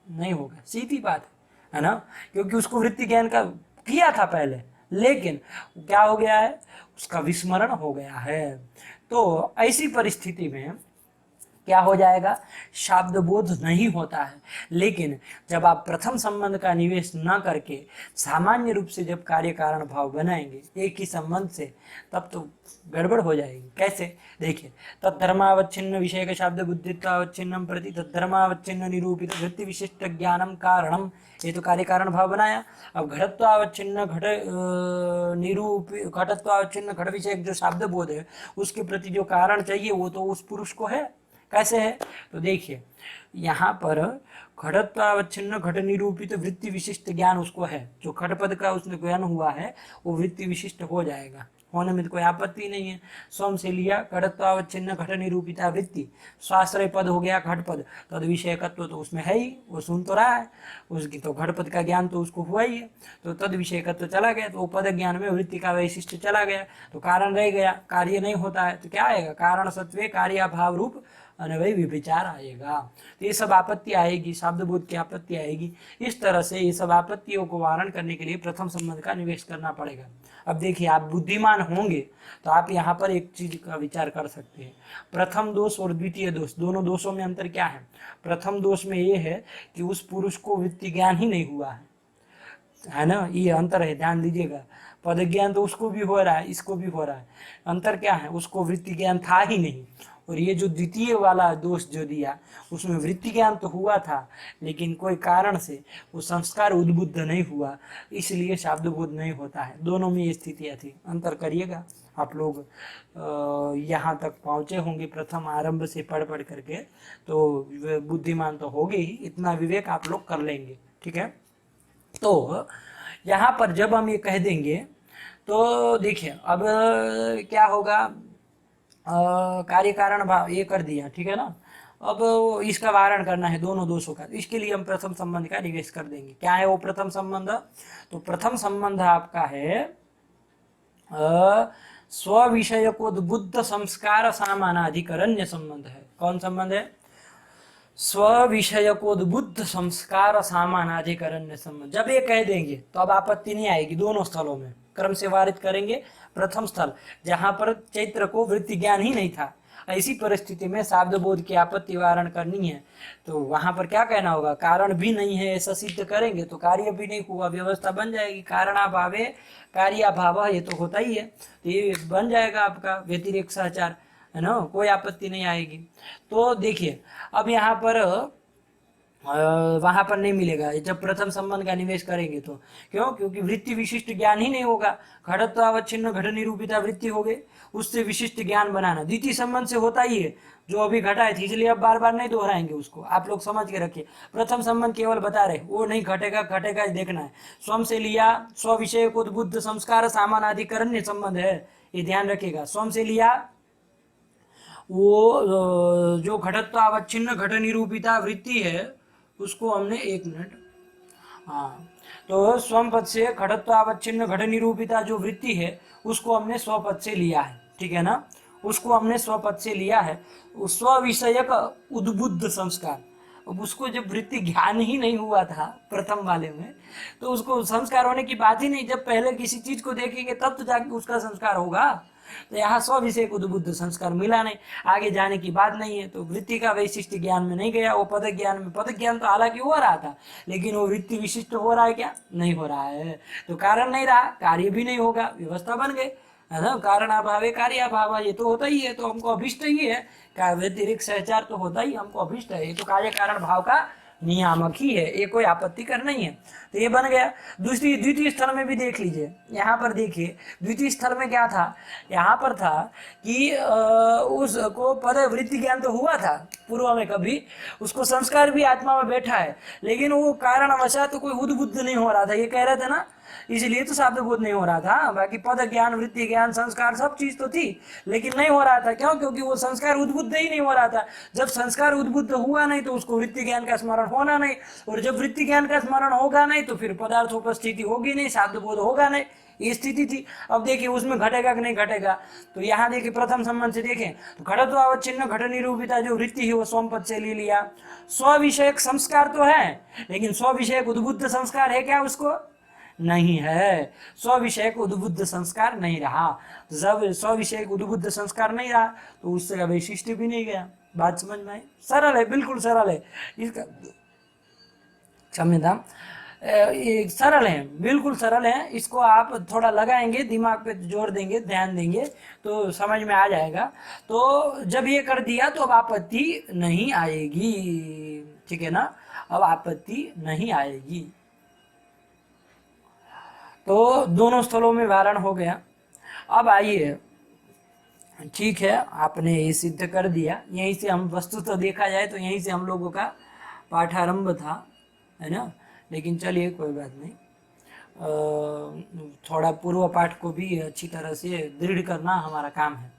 नहीं होगा, सीधी बात है ना, क्योंकि उसको वृत्ति ज्ञान का किया था पहले, लेकिन क्या हो गया है, उसका विस्मरण हो गया है। तो ऐसी परिस्थिति में क्या हो जाएगा, शब्द बोध नहीं होता है। लेकिन जब आप प्रथम संबंध का निवेश न करके सामान्य रूप से जब कार्य कारण भाव बनाएंगे एक ही संबंध से, तब तो गड़बड़ हो जाएगी। कैसे? देखिए, तद्धर्मावच्छिन्न विषय का शब्द बुद्धित्वावच्छिन्नम प्रति तद्धर्मावच्छिन्न निरूपित वृत्ति विशिष्ट ज्ञानम कारणम, ये तो कार्य कारण भाव बनाया। अब घटत्वावच्छिन्न घट निरूपित घटत्वावच्छिन्न घट विषय जो शब्द बोध है उसके प्रति जो कारण चाहिए वो तो उस पुरुष को है। कैसे है? तो देखिए, यहाँ पर घटत्वावच्छिन्न घट निरूपित वृत्ति विशिष्ट ज्ञान उसको है, जो घटपद का उसने ज्ञान हुआ है वो वृत्ति विशिष्ट हो जाएगा, होने में तो कोई आपत्ति नहीं है। स्वयं से लिया घटत्वावच्छिन्न घट निरूपिता वृत्ति, स्वाश्रय पद हो गया घटपद, तद विषयकत्व तो उसमें है ही, वो सुन तो रहा है, उसकी तो घटपद का ज्ञान तो उसको हुआ ही है, तो तद विषयकत्व चला गया, तो पद ज्ञान में वृत्ति का वैशिष्ट चला गया, तो कारण रह गया, कार्य नहीं होता है, तो क्या आएगा, कारण सत्वे कार्याभाव रूप अनवय विचार आएगा। तो ये सब आपत्ति आएगी, शब्द बोध की आपत्ति आएगी। इस तरह से ये सब आपत्तियों को वारण करने के लिए प्रथम संबंध का निवेश करना पड़ेगा। अब देखिए, आप बुद्धिमान होंगे तो आप यहाँ पर एक चीज का विचार कर सकते हैं, प्रथम दोष और द्वितीय दोष, दोनों दोषों में अंतर क्या है? प्रथम दोष में ये है कि उस पुरुष को वृत्ति ज्ञान ही नहीं हुआ है ना, ये अंतर है, ध्यान दीजिएगा। पद ज्ञान तो उसको भी हो रहा है, इसको भी हो रहा है, अंतर क्या है, उसको वृत्ति ज्ञान था ही नहीं। और ये जो द्वितीय वाला दोष जो दिया उसमें वृत्ति ज्ञान तो हुआ था, लेकिन कोई कारण से वो संस्कार उद्बुद्ध नहीं हुआ, इसलिए शब्द बोध नहीं होता है। दोनों में ये स्थितियाँ थी, अंतर करिएगा। आप लोग यहाँ तक पहुँचे होंगे प्रथम आरंभ से पढ़ पढ़ करके, तो बुद्धिमान तो होगे ही, इतना विवेक आप लोग कर लेंगे, ठीक है। तो यहाँ पर जब हम ये कह देंगे तो देखिए, अब क्या होगा, कार्य कारण भाव ये कर दिया, ठीक है ना। अब इसका वारण करना है दोनों दोषों का, इसके लिए हम प्रथम संबंध का निवेश कर देंगे। क्या है वो प्रथम संबंध? तो प्रथम संबंध आपका है स्व विषय को बुद्ध संस्कार सामानाधिकरण्य संबंध है। कौन संबंध है? स्व विषय को बुद्ध संस्कार सामानाधिकरण्य संबंध। जब ये कह देंगे तो अब आपत्ति नहीं आएगी, दोनों स्थलों में क्रम से वारित करेंगे। प्रथम स्थल जहां पर चैत्र को वृत्ति ज्ञान ही नहीं था, ऐसी परिस्थिति में शब्द बोध की आपत्ति वारण करनी है, तो वहां पर क्या कहना होगा, कारण भी नहीं है ऐसा सिद्ध करेंगे तो कार्य भी नहीं हुआ, व्यवस्था बन जाएगी, कारणाभावे कार्याभाव, ये तो होता ही है, तो ये बन जाएगा आपका व्यतिरेक सहचार, है ना, कोई आपत्ति नहीं आएगी। तो देखिए, अब यहाँ पर वहां पर नहीं मिलेगा जब प्रथम संबंध का निवेश करेंगे तो, क्यों? क्योंकि वृत्ति विशिष्ट ज्ञान ही नहीं होगा, घटत्वावच्छिन्न घट निरूपिता वृत्ति हो गई, उससे विशिष्ट ज्ञान बनाना द्वितीय संबंध से होता ही है, जो अभी घटा है, इसलिए अब बार बार नहीं दोहराएंगे उसको, आप लोग समझ के रखिए। प्रथम संबंध केवल बता रहे, वो नहीं घटेगा, घटेगा देखना है। स्वयं से लिया, स्व विषय को बुद्ध संस्कार सामानाधिकरण्य संबंध है, ये ध्यान रखिएगा। स्वयं से लिया वो जो घटत्वावच्छिन्न घट निरूपिता वृत्ति है उसको हमने, एक मिनट, हाँ, तो स्वम पद से घटत्वावच्छिन्न घट निरूपिता जो वृत्ति है उसको हमने स्वपद से लिया है, ठीक है ना, उसको हमने स्वपद से लिया है। स्व विषयक उद्बुद्ध संस्कार, अब उसको जब वृत्ति ज्ञान ही नहीं हुआ था प्रथम वाले में, तो उसको संस्कार होने की बात ही नहीं। जब पहले किसी चीज को देखेंगे तब तो जाके उसका संस्कार होगा। तो यहाँ स्व विषय को उद्बुद्ध संस्कार मिला नहीं, आगे जाने की बात नहीं है, तो वृत्ति का वैशिष्ट ज्ञान में नहीं गया। वो पद ज्ञान में, पद ज्ञान तो हालांकि हो रहा था, लेकिन वो वृत्ति विशिष्ट हो रहा है क्या? नहीं हो रहा है। तो कारण नहीं रहा, कार्य भी नहीं होगा, व्यवस्था बन गई, है ना। कारण अभाव कार्य अभाव, ये तो होता ही है, तो हमको अभिष्ट ही है। का व्यतिरिक्त सहचार तो होता ही हमको अभिष्ट है, ये तो कार्य कारण भाव का नियामक ही है, ये कोई आपत्ति कर नहीं है। तो ये बन गया। दूसरी द्वितीय स्थल में भी देख लीजिए, यहाँ पर देखिए द्वितीय स्थल में क्या था, यहाँ पर था कि उसको पद वृत्ति ज्ञान तो हुआ था पूर्व में कभी, उसको संस्कार भी आत्मा में बैठा है, लेकिन वो कारणवशात तो कोई उद्बुद्ध नहीं हो रहा था, ये कह रहे थे ना, इसलिए तो शब्द बोध नहीं हो रहा था। बाकी पद ज्ञान, वृत्ति ज्ञान, संस्कार सब चीज तो थी, लेकिन नहीं हो रहा था। क्यों? क्योंकि वो संस्कार उद्बुद्ध ही नहीं हो रहा था। जब संस्कार उद्बुद्ध हुआ नहीं तो उसको वृत्ति ज्ञान का स्मरण होना नहीं, और जब वृत्ति ज्ञान का स्मरण होगा नहीं तो फिर पदार्थोपस्थिति होगी नहीं, शब्द बोध होगा नहीं, ये स्थिति थी। अब देखिए उसमें घटेगा कि नहीं घटेगा, तो यहाँ देखिए प्रथम संबंध से देखें तो घटत्व अवच्छिन्न घट निरूपिता जो वृत्ति है वो सोमपद से ले लिया। स्व विषयक संस्कार तो है, लेकिन स्व विषयक उद्बुद्ध संस्कार है क्या? उसको नहीं है। स्व विषयक उद्बुद्ध संस्कार नहीं रहा। जब स्व विषयक उद्बुद्ध संस्कार नहीं रहा तो उसका वैशिष्ट भी नहीं गया। बात समझ में आई? सरल है, बिल्कुल सरल है। इसका क्षम्यता, सरल है, बिल्कुल सरल है। इसको आप थोड़ा लगाएंगे, दिमाग पे जोर देंगे, ध्यान देंगे तो समझ में आ जाएगा। तो जब ये कर दिया तो अब आपत्ति नहीं आएगी, ठीक है ना। अब आपत्ति नहीं आएगी। तो दोनों स्थलों में वारण हो गया। अब आइए, ठीक है, आपने ये सिद्ध कर दिया। यहीं से हम वस्तु तो देखा जाए तो यहीं से हम लोगों का पाठारंभ था, है ना। लेकिन चलिए कोई बात नहीं, थोड़ा पूर्व पाठ को भी अच्छी तरह से दृढ़ करना हमारा काम है।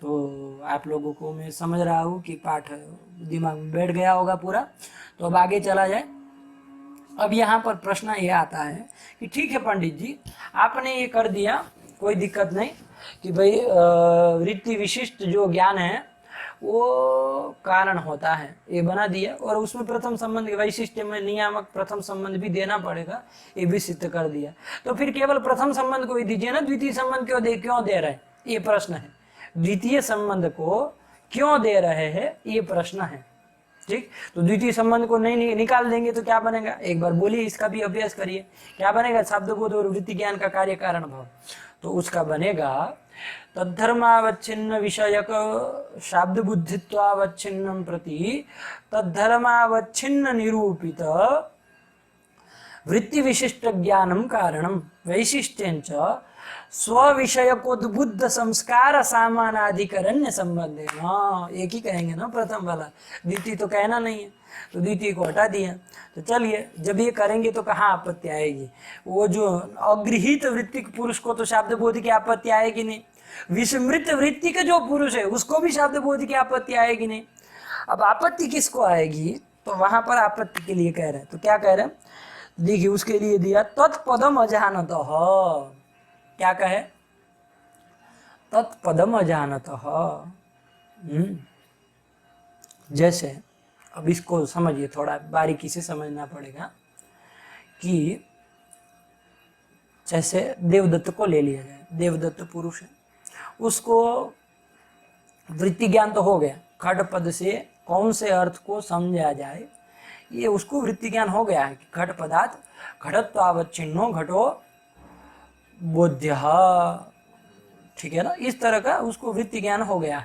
तो आप लोगों को मैं समझ रहा हूँ कि पाठ दिमाग में बैठ गया होगा पूरा। तो अब आगे चला जाए। अब यहाँ पर प्रश्न ये आता है कि ठीक है पंडित जी, आपने ये कर दिया, कोई दिक्कत नहीं कि भाई वृत्ति विशिष्ट जो ज्ञान है वो कारण होता है, ये बना दिया, और उसमें प्रथम संबंध वैशिष्ट में नियामक प्रथम संबंध भी देना पड़ेगा, ये भी सिद्ध कर दिया। तो फिर केवल प्रथम संबंध को ही दीजिए ना, द्वितीय संबंध क्यों दे रहे हैं, ये प्रश्न है। द्वितीय संबंध को क्यों दे रहे हैं, ये प्रश्न है। ठीक, तो द्वितीय संबंध को नहीं निकाल देंगे तो क्या बनेगा, एक बार बोलिए, इसका भी अभ्यास करिए। क्या बनेगा? शब्द बोध और वृत्ति ज्ञान का कार्य कारण भाव। तो उसका बनेगा तद्धर्मावच्छिन्न विषयक शब्द बुद्धित्वावच्छिन्नं प्रति तद्धर्मावच्छिन्न निरूपित वृत्ति विशिष्ट ज्ञानम कारणम वैशिष्ट्यंच स्वविषयकोद्बुद्ध संस्कार सामानाधिकरण्य संबंध है। हाँ, एक ही कहेंगे ना प्रथम वाला, द्वितीय तो कहना नहीं है, तो द्वितीय को हटा दिया। तो चलिए, जब ये करेंगे तो कहाँ आपत्ति आएगी? वो जो अगृहित वृत्तिक पुरुष को तो शब्द बोध की आपत्ति आएगी नहीं, विस्मृत वृत्ति का जो पुरुष है उसको भी शब्द बोध की आपत्ति आएगी नहीं। अब आपत्ति किसको आएगी? तो वहां पर आपत्ति के लिए कह रहे हैं। तो क्या कह रहे हैं, देखिए उसके लिए दिया तत्पदम अजानतः। क्या कहे? तत्पदम अजानतः। जैसे, अब इसको समझिए, थोड़ा बारीकी से समझना पड़ेगा कि जैसे देवदत्त को ले लिया जाए, देवदत्त पुरुष है, उसको वृत्ति ज्ञान तो हो गया, खट पद से कौन से अर्थ को समझा जाए, ये उसको वृत्ति ज्ञान हो गया है कि घट पदार्थ घटत्वावच्छिन्नो घटो बोध्य, ठीक है ना। इस तरह का उसको वृत्ति ज्ञान हो गया,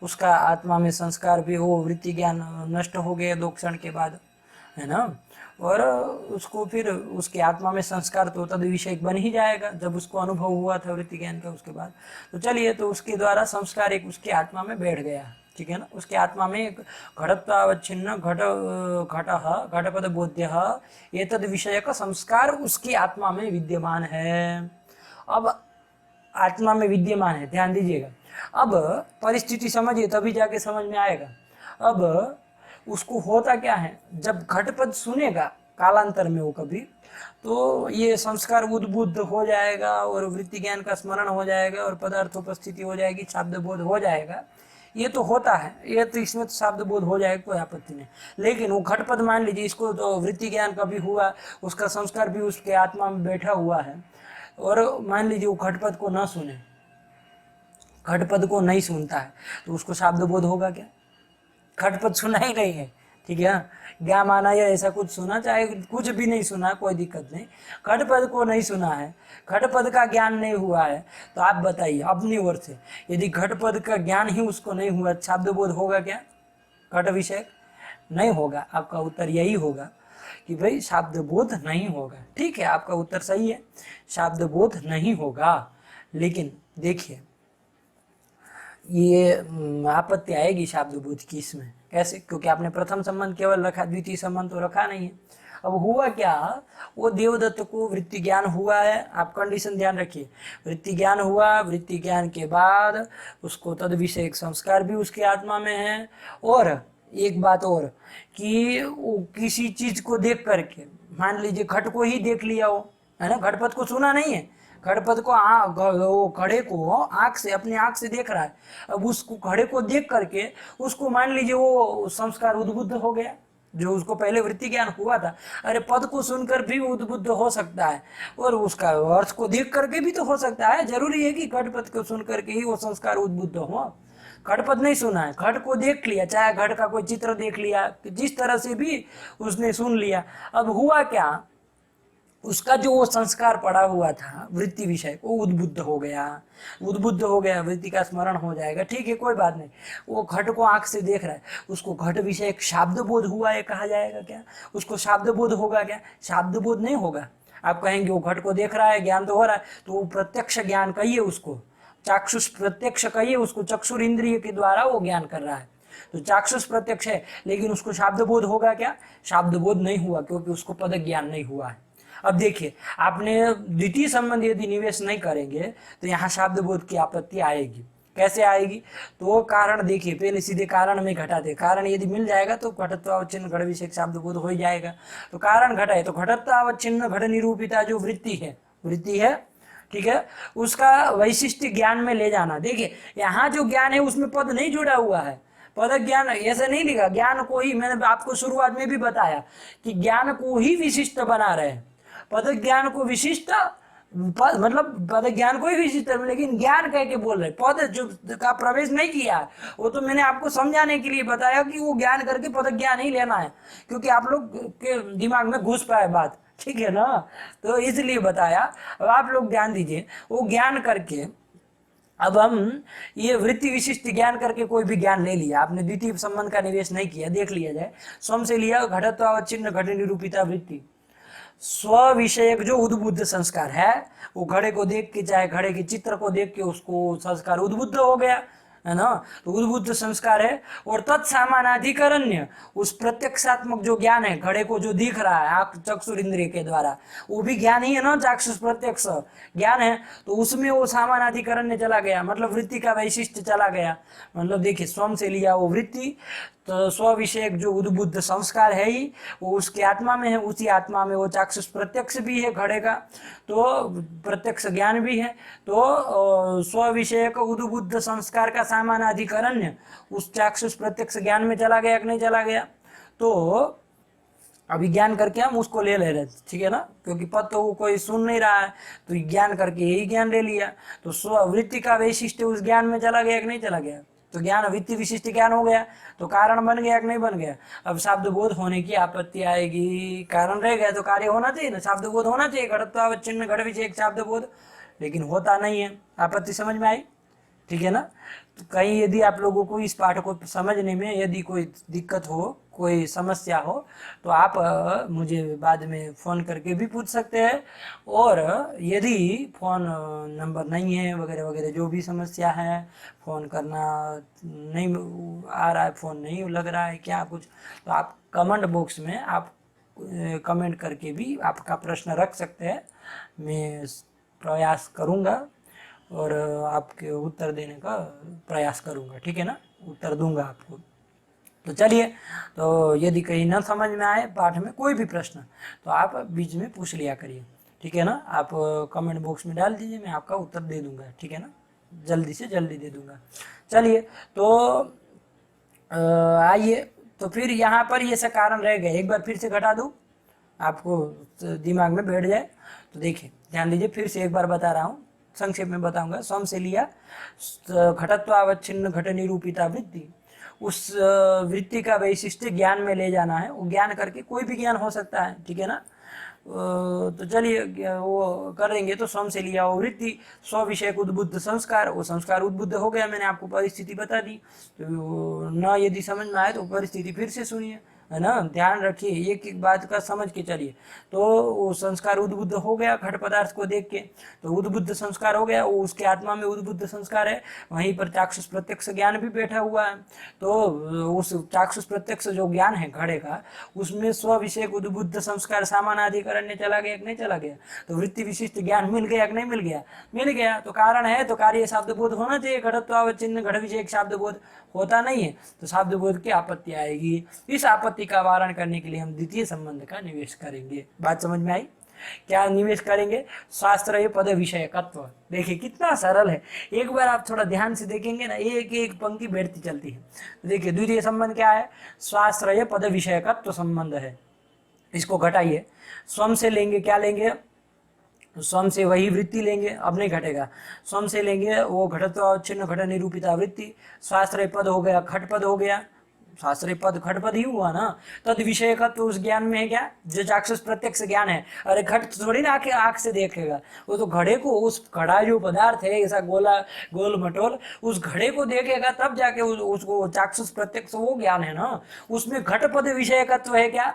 उसका आत्मा में संस्कार भी हो, वृत्ति ज्ञान नष्ट हो गया 2 क्षण के बाद, है ना। और उसको फिर उसके आत्मा में संस्कार तो तद विषय बन ही जाएगा जब उसको अनुभव हुआ था वृत्ति ज्ञान का उसके बाद। तो चलिए, तो उसके द्वारा संस्कार एक उसके आत्मा में बैठ गया, ठीक है ना। उसके आत्मा में एक घटत्वावच्छिन्न घटपद बोध्य ये तद विषय का संस्कार उसकी आत्मा में विद्यमान है। अब आत्मा में विद्यमान है, ध्यान दीजिएगा। अब परिस्थिति समझिए, तभी जाके समझ में आएगा। अब उसको होता क्या है, जब घटपद सुनेगा कालांतर में वो कभी, तो ये संस्कार उद्बुद्ध हो जाएगा और वृत्ति ज्ञान का स्मरण हो जाएगा और पदार्थ उपस्थिति हो जाएगी, शब्द बोध हो जाएगा। ये तो होता है, ये तो इसमें तो शब्द बोध हो जाएगा, कोई आपत्ति नहीं। लेकिन वो घटपद मान लीजिए, इसको तो वृत्ति ज्ञान कभी हुआ, उसका संस्कार भी उसके आत्मा में बैठा हुआ है, और मान लीजिए वो घटपद को ना सुने, घटपद को नहीं सुनता है, तो उसको शब्द बोध होगा क्या? घटपद सुना ही नहीं है, ठीक है, ज्ञान माना या ऐसा कुछ सुना, चाहे कुछ भी नहीं सुना, कोई दिक्कत नहीं, घटपद को नहीं सुना है, घटपद का ज्ञान नहीं हुआ है, तो आप बताइए अपनी ओर से, यदि घटपद का ज्ञान ही उसको नहीं हुआ, शब्द बोध होगा क्या? घट विषय नहीं होगा। आपका उत्तर यही होगा कि भाई शब्द बोध नहीं होगा। ठीक है, आपका उत्तर सही है, शब्द बोध नहीं होगा। लेकिन देखिए, ये आपत्ति आएगी शब्द बोध की इसमें, कैसे? क्योंकि आपने प्रथम संबंध केवल रखा, द्वितीय संबंध तो रखा नहीं है। अब हुआ क्या, वो देवदत्त को वृत्ति ज्ञान हुआ है, आप कंडीशन ध्यान रखिए, वृत्ति ज्ञान हुआ, वृत्ति ज्ञान के बाद उसको तद विषय संस्कार भी उसकी आत्मा में है, और एक बात और कि वो किसी चीज को देख करके, मान लीजिए घट को ही देख लिया हो, है ना, घटपद को सुना नहीं है, घटपद को वो घड़े को आंख से, अपनी आंख से देख रहा है, अब उसको घड़े को देख करके उसको मान लीजिए वो संस्कार उद्बुद्ध हो गया, जो उसको पहले वृत्ति ज्ञान हुआ था। अरे पद को सुनकर भी उद्बुद्ध हो सकता है, और उसका अर्थ को देख करके भी तो हो सकता है, जरूरी है कि घटपद को सुन करके ही वो संस्कार उद्बुद्ध हो। घटपद नहीं सुना है, घट को देख लिया, चाहे घट का कोई चित्र देख लिया, जिस तरह से भी उसने सुन लिया। अब हुआ क्या, उसका जो वो संस्कार पड़ा हुआ था वृत्ति विषय को, उद्बुद्ध हो गया, उद्बुद्ध हो गया, वृत्ति का स्मरण हो जाएगा, ठीक है, कोई बात नहीं। वो घट को आंख से देख रहा है, उसको घट विषय एक शब्द बोध हुआ है, कहा जाएगा क्या? उसको शब्द बोध होगा क्या? शब्द बोध नहीं होगा। आप कहेंगे वो घट को देख रहा है, ज्ञान तो हो रहा है, तो वो प्रत्यक्ष ज्ञान कहिए उसको, चाक्षुष प्रत्यक्ष कहिए उसको, चक्षुर इंद्रिय के द्वारा वो ज्ञान कर रहा है, तो चाक्षुष प्रत्यक्ष है। लेकिन उसको शब्द बोध होगा क्या? शब्द बोध नहीं हुआ, क्योंकि उसको पद ज्ञान नहीं हुआ है। अब देखिए, आपने द्वितीय संबंध यदि निवेश नहीं करेंगे तो यहाँ शब्द बोध की आपत्ति आएगी। कैसे आएगी? तो कारण देखिए, पहले सीधे कारण में घटाते, कारण यदि मिल जाएगा तो घटत्वावच्छिन्न घट विषय शब्द बोध हो ही जाएगा। तो कारण घटा है, तो घटत्वावच्छिन्न घट निरूपिता जो वृत्ति है, ठीक है, उसका वैशिष्ट ज्ञान में ले जाना। देखिए यहाँ जो ज्ञान है उसमें पद नहीं जुड़ा हुआ है, पद ज्ञान ऐसे नहीं लिखा, ज्ञान को ही, मैंने आपको शुरुआत में भी बताया कि ज्ञान को ही विशिष्ट बना रहे हैं, पद ज्ञान को विशिष्ट, मतलब पद ज्ञान को ही विशिष्ट, लेकिन ज्ञान कह के बोल रहे, पद जो का प्रवेश नहीं किया है, वो तो मैंने आपको समझाने के लिए बताया कि वो ज्ञान करके पद ज्ञान ही लेना है, क्योंकि आप लोग के दिमाग में घुस पाए बात, ठीक है ना, तो इसलिए बताया। अब आप लोग ध्यान दीजिए, वो ज्ञान करके, अब हम ये वृत्ति विशिष्ट ज्ञान करके कोई भी ज्ञान ले लिया, आपने द्वितीय संबंध का निवेश नहीं किया, देख लिया जाए, स्वयं से लिया घटत्वावच्छिन्न घट निरूपिता वृत्ति, स्व विषयक जो उद्बुद्ध संस्कार है, वो घड़े को देख के, चाहे घड़े के चित्र को देख के उसको संस्कार उद्बुद्ध हो गया, है ना, तो उद्बुद्ध संस्कार है। और तत्सामानाधिकरण्य, उस प्रत्यक्षात्मक जो ज्ञान है, घड़े को जो दिख रहा है आंख चक्षुर इंद्रिय के द्वारा, वो भी ज्ञान ही है ना, चाक्षुष प्रत्यक्ष ज्ञान है, तो उसमें वो सामानाधिकरण्य चला गया, मतलब वृत्ति का वैशिष्ट चला गया। मतलब देखिए, स्वयं से लिया वो वृत्ति, तो स्व विषयक जो उद्बुद्ध संस्कार है ही, वो उसकी आत्मा में है, उसी आत्मा में वो चाक्षुष प्रत्यक्ष भी है घड़े का, तो प्रत्यक्ष ज्ञान भी है, तो स्व विषयक उद्बुद्ध संस्कार का सामानाधिकरण्य उस चाक्षुष प्रत्यक्ष ज्ञान में चला गया कि नहीं चला गया? तो अभी ज्ञान करके हम उसको ले रहे, ठीक है ना, क्योंकि पद तो वो कोई सुन नहीं रहा है, तो ज्ञान करके यही ज्ञान ले लिया, तो स्ववृत्ति का वैशिष्ट उस ज्ञान में चला गया कि नहीं चला गया? तो ज्ञान वृत्ति विशिष्ट ज्ञान हो गया, तो कारण बन गया कि नहीं बन गया? अब शब्द बोध होने की आपत्ति आएगी, कारण रह गया तो कार्य होना चाहिए ना, शब्द बोध होना चाहिए, घटत्वावच्छिन्न घट विषय एक शब्द बोध, लेकिन होता नहीं है। आपत्ति समझ में आई? ठीक है ना। तो कहीं यदि आप लोगों को इस पाठ को समझने में यदि कोई दिक्कत हो, कोई समस्या हो, तो आप मुझे बाद में फ़ोन करके भी पूछ सकते हैं। और यदि फ़ोन नंबर नहीं है वगैरह वगैरह जो भी समस्या है, फ़ोन करना नहीं आ रहा है, फ़ोन नहीं लग रहा है क्या कुछ, तो आप कमेंट बॉक्स में आप कमेंट करके भी आपका प्रश्न रख सकते हैं। मैं प्रयास करूँगा और आपके उत्तर देने का प्रयास करूँगा, ठीक है ना, उत्तर दूंगा आपको। तो चलिए, तो यदि कहीं ना समझ में आए पाठ में कोई भी प्रश्न, तो आप बीच में पूछ लिया करिए, ठीक है ना, आप कमेंट बॉक्स में डाल दीजिए, मैं आपका उत्तर दे दूंगा, ठीक है ना। जल्दी से जल्दी दे दूंगा। चलिए तो आइए, तो फिर यहाँ पर ये सकारण रह गए, एक बार फिर से घटा दूँ आपको दिमाग में बैठ जाए। तो देखिए ध्यान दीजिए, फिर से एक बार बता रहा हूँ, संक्षेप में बताऊंगा। स्वयं से लिया घटत्वावच्छिन्न घट निरूपिता वृत्ति, उस वृत्ति का वैशिष्ट्य ज्ञान में ले जाना है। वो ज्ञान करके कोई भी ज्ञान हो सकता है, ठीक है ना। तो चलिए वो करेंगे। तो स्वयं से लिया वो वृत्ति, स्व विषय उद्बुद्ध संस्कार, वो संस्कार उद्बुद्ध हो गया, मैंने आपको परिस्थिति बता दी। तो न यदि समझ में आए तो परिस्थिति फिर से सुनिए, है ना, ध्यान रखिए, एक एक बात का समझ के चलिए। तो वो संस्कार उद्बुद्ध हो गया घट पदार्थ को देख के, तो उद्बुद्ध संस्कार हो गया, वो उसके आत्मा में उद्बुद्ध संस्कार है, वहीं पर चाक्षुष प्रत्यक्ष ज्ञान भी बैठा हुआ है। तो उस चाक्षुष प्रत्यक्ष जो ज्ञान है घड़े का, उसमें स्व विषय उद्बुद्ध संस्कार सामानाधिकरण ने चला गया कि नहीं चला गया, तो वृत्ति विशिष्ट ज्ञान मिल गया कि नहीं मिल गया, मिल गया। तो कारण है तो कार्य शब्द बोध होना चाहिए, घटत्वावच्छिन्न घट विषय शब्द बोध होता नहीं है, तो शब्द बोध की आपत्ति आएगी। इस आपत्ति का वारण करने के लिए हम द्वितीय संबंध का निवेश करेंगे। बात समझ में आई? क्या निवेश करेंगे? शास्त्र पद विषयकत्व। देखिए कितना सरल है, एक बार आप थोड़ा ध्यान से देखेंगे ना, एक एक पंक्ति बैठती चलती है। देखिए द्वितीय संबंध क्या है? स्वाश्रय पद विषयकत्व संबंध है। इसको घटाइए, स्वयं से लेंगे, क्या लेंगे? स्वयं से वही वृत्ति लेंगे, अब नहीं घटेगा। स्वयं से लेंगे वो घटत्वावच्छिन्न घट निरूपिता वृत्ति, शास्त्रीय पद हो गया, खट पद हो गया, शास्त्रीय पद खट पद ही हुआ ना। तद विषय का तो उस ज्ञान में है क्या? जो चाक्षुष प्रत्यक्ष ज्ञान है। अरे घट थोड़ी ना आंख से देखेगा, वो तो घड़े को, उस घड़ा जो पदार्थ है ऐसा गोला गोल मटोल, उस घड़े को देखेगा तब जाके उसको चाक्षुष प्रत्यक्ष वो ज्ञान है ना। उसमें घट पद विषयकत्व है क्या?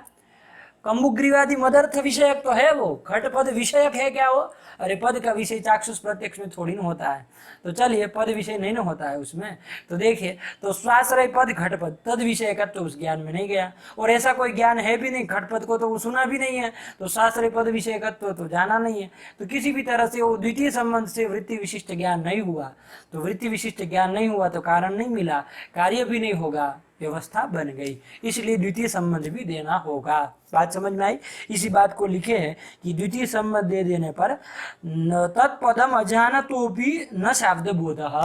कम्बुग्रीवादी मदर्थ विषयक तो है वो, घट पद विषयक है क्या वो? अरे पद का विषय चाक्षुष प्रत्यक्ष में थोड़ी ना होता है। तो चलिए पद विषय नहीं ना होता है उसमें। तो देखिए, तो स्वाश्रय पद घट पद तद विषय का तो उस ज्ञान में नहीं गया, और ऐसा कोई ज्ञान है भी नहीं, घट पद को तो वो सुना भी नहीं है, तो शास्त्रीय पद विषय का तो जाना नहीं है। तो किसी भी तरह से वो द्वितीय संबंध से वृत्ति विशिष्ट ज्ञान नहीं हुआ। तो वृत्ति विशिष्ट ज्ञान नहीं हुआ तो कारण नहीं मिला, कार्य भी नहीं होगा, व्यवस्था बन गई, इसलिए द्वितीय संबंध भी देना होगा। बात समझ में आई? इसी बात को लिखे है कि द्वितीय संबंध दे देने पर तत्पदम अजानतो भी न शब्द बोधः।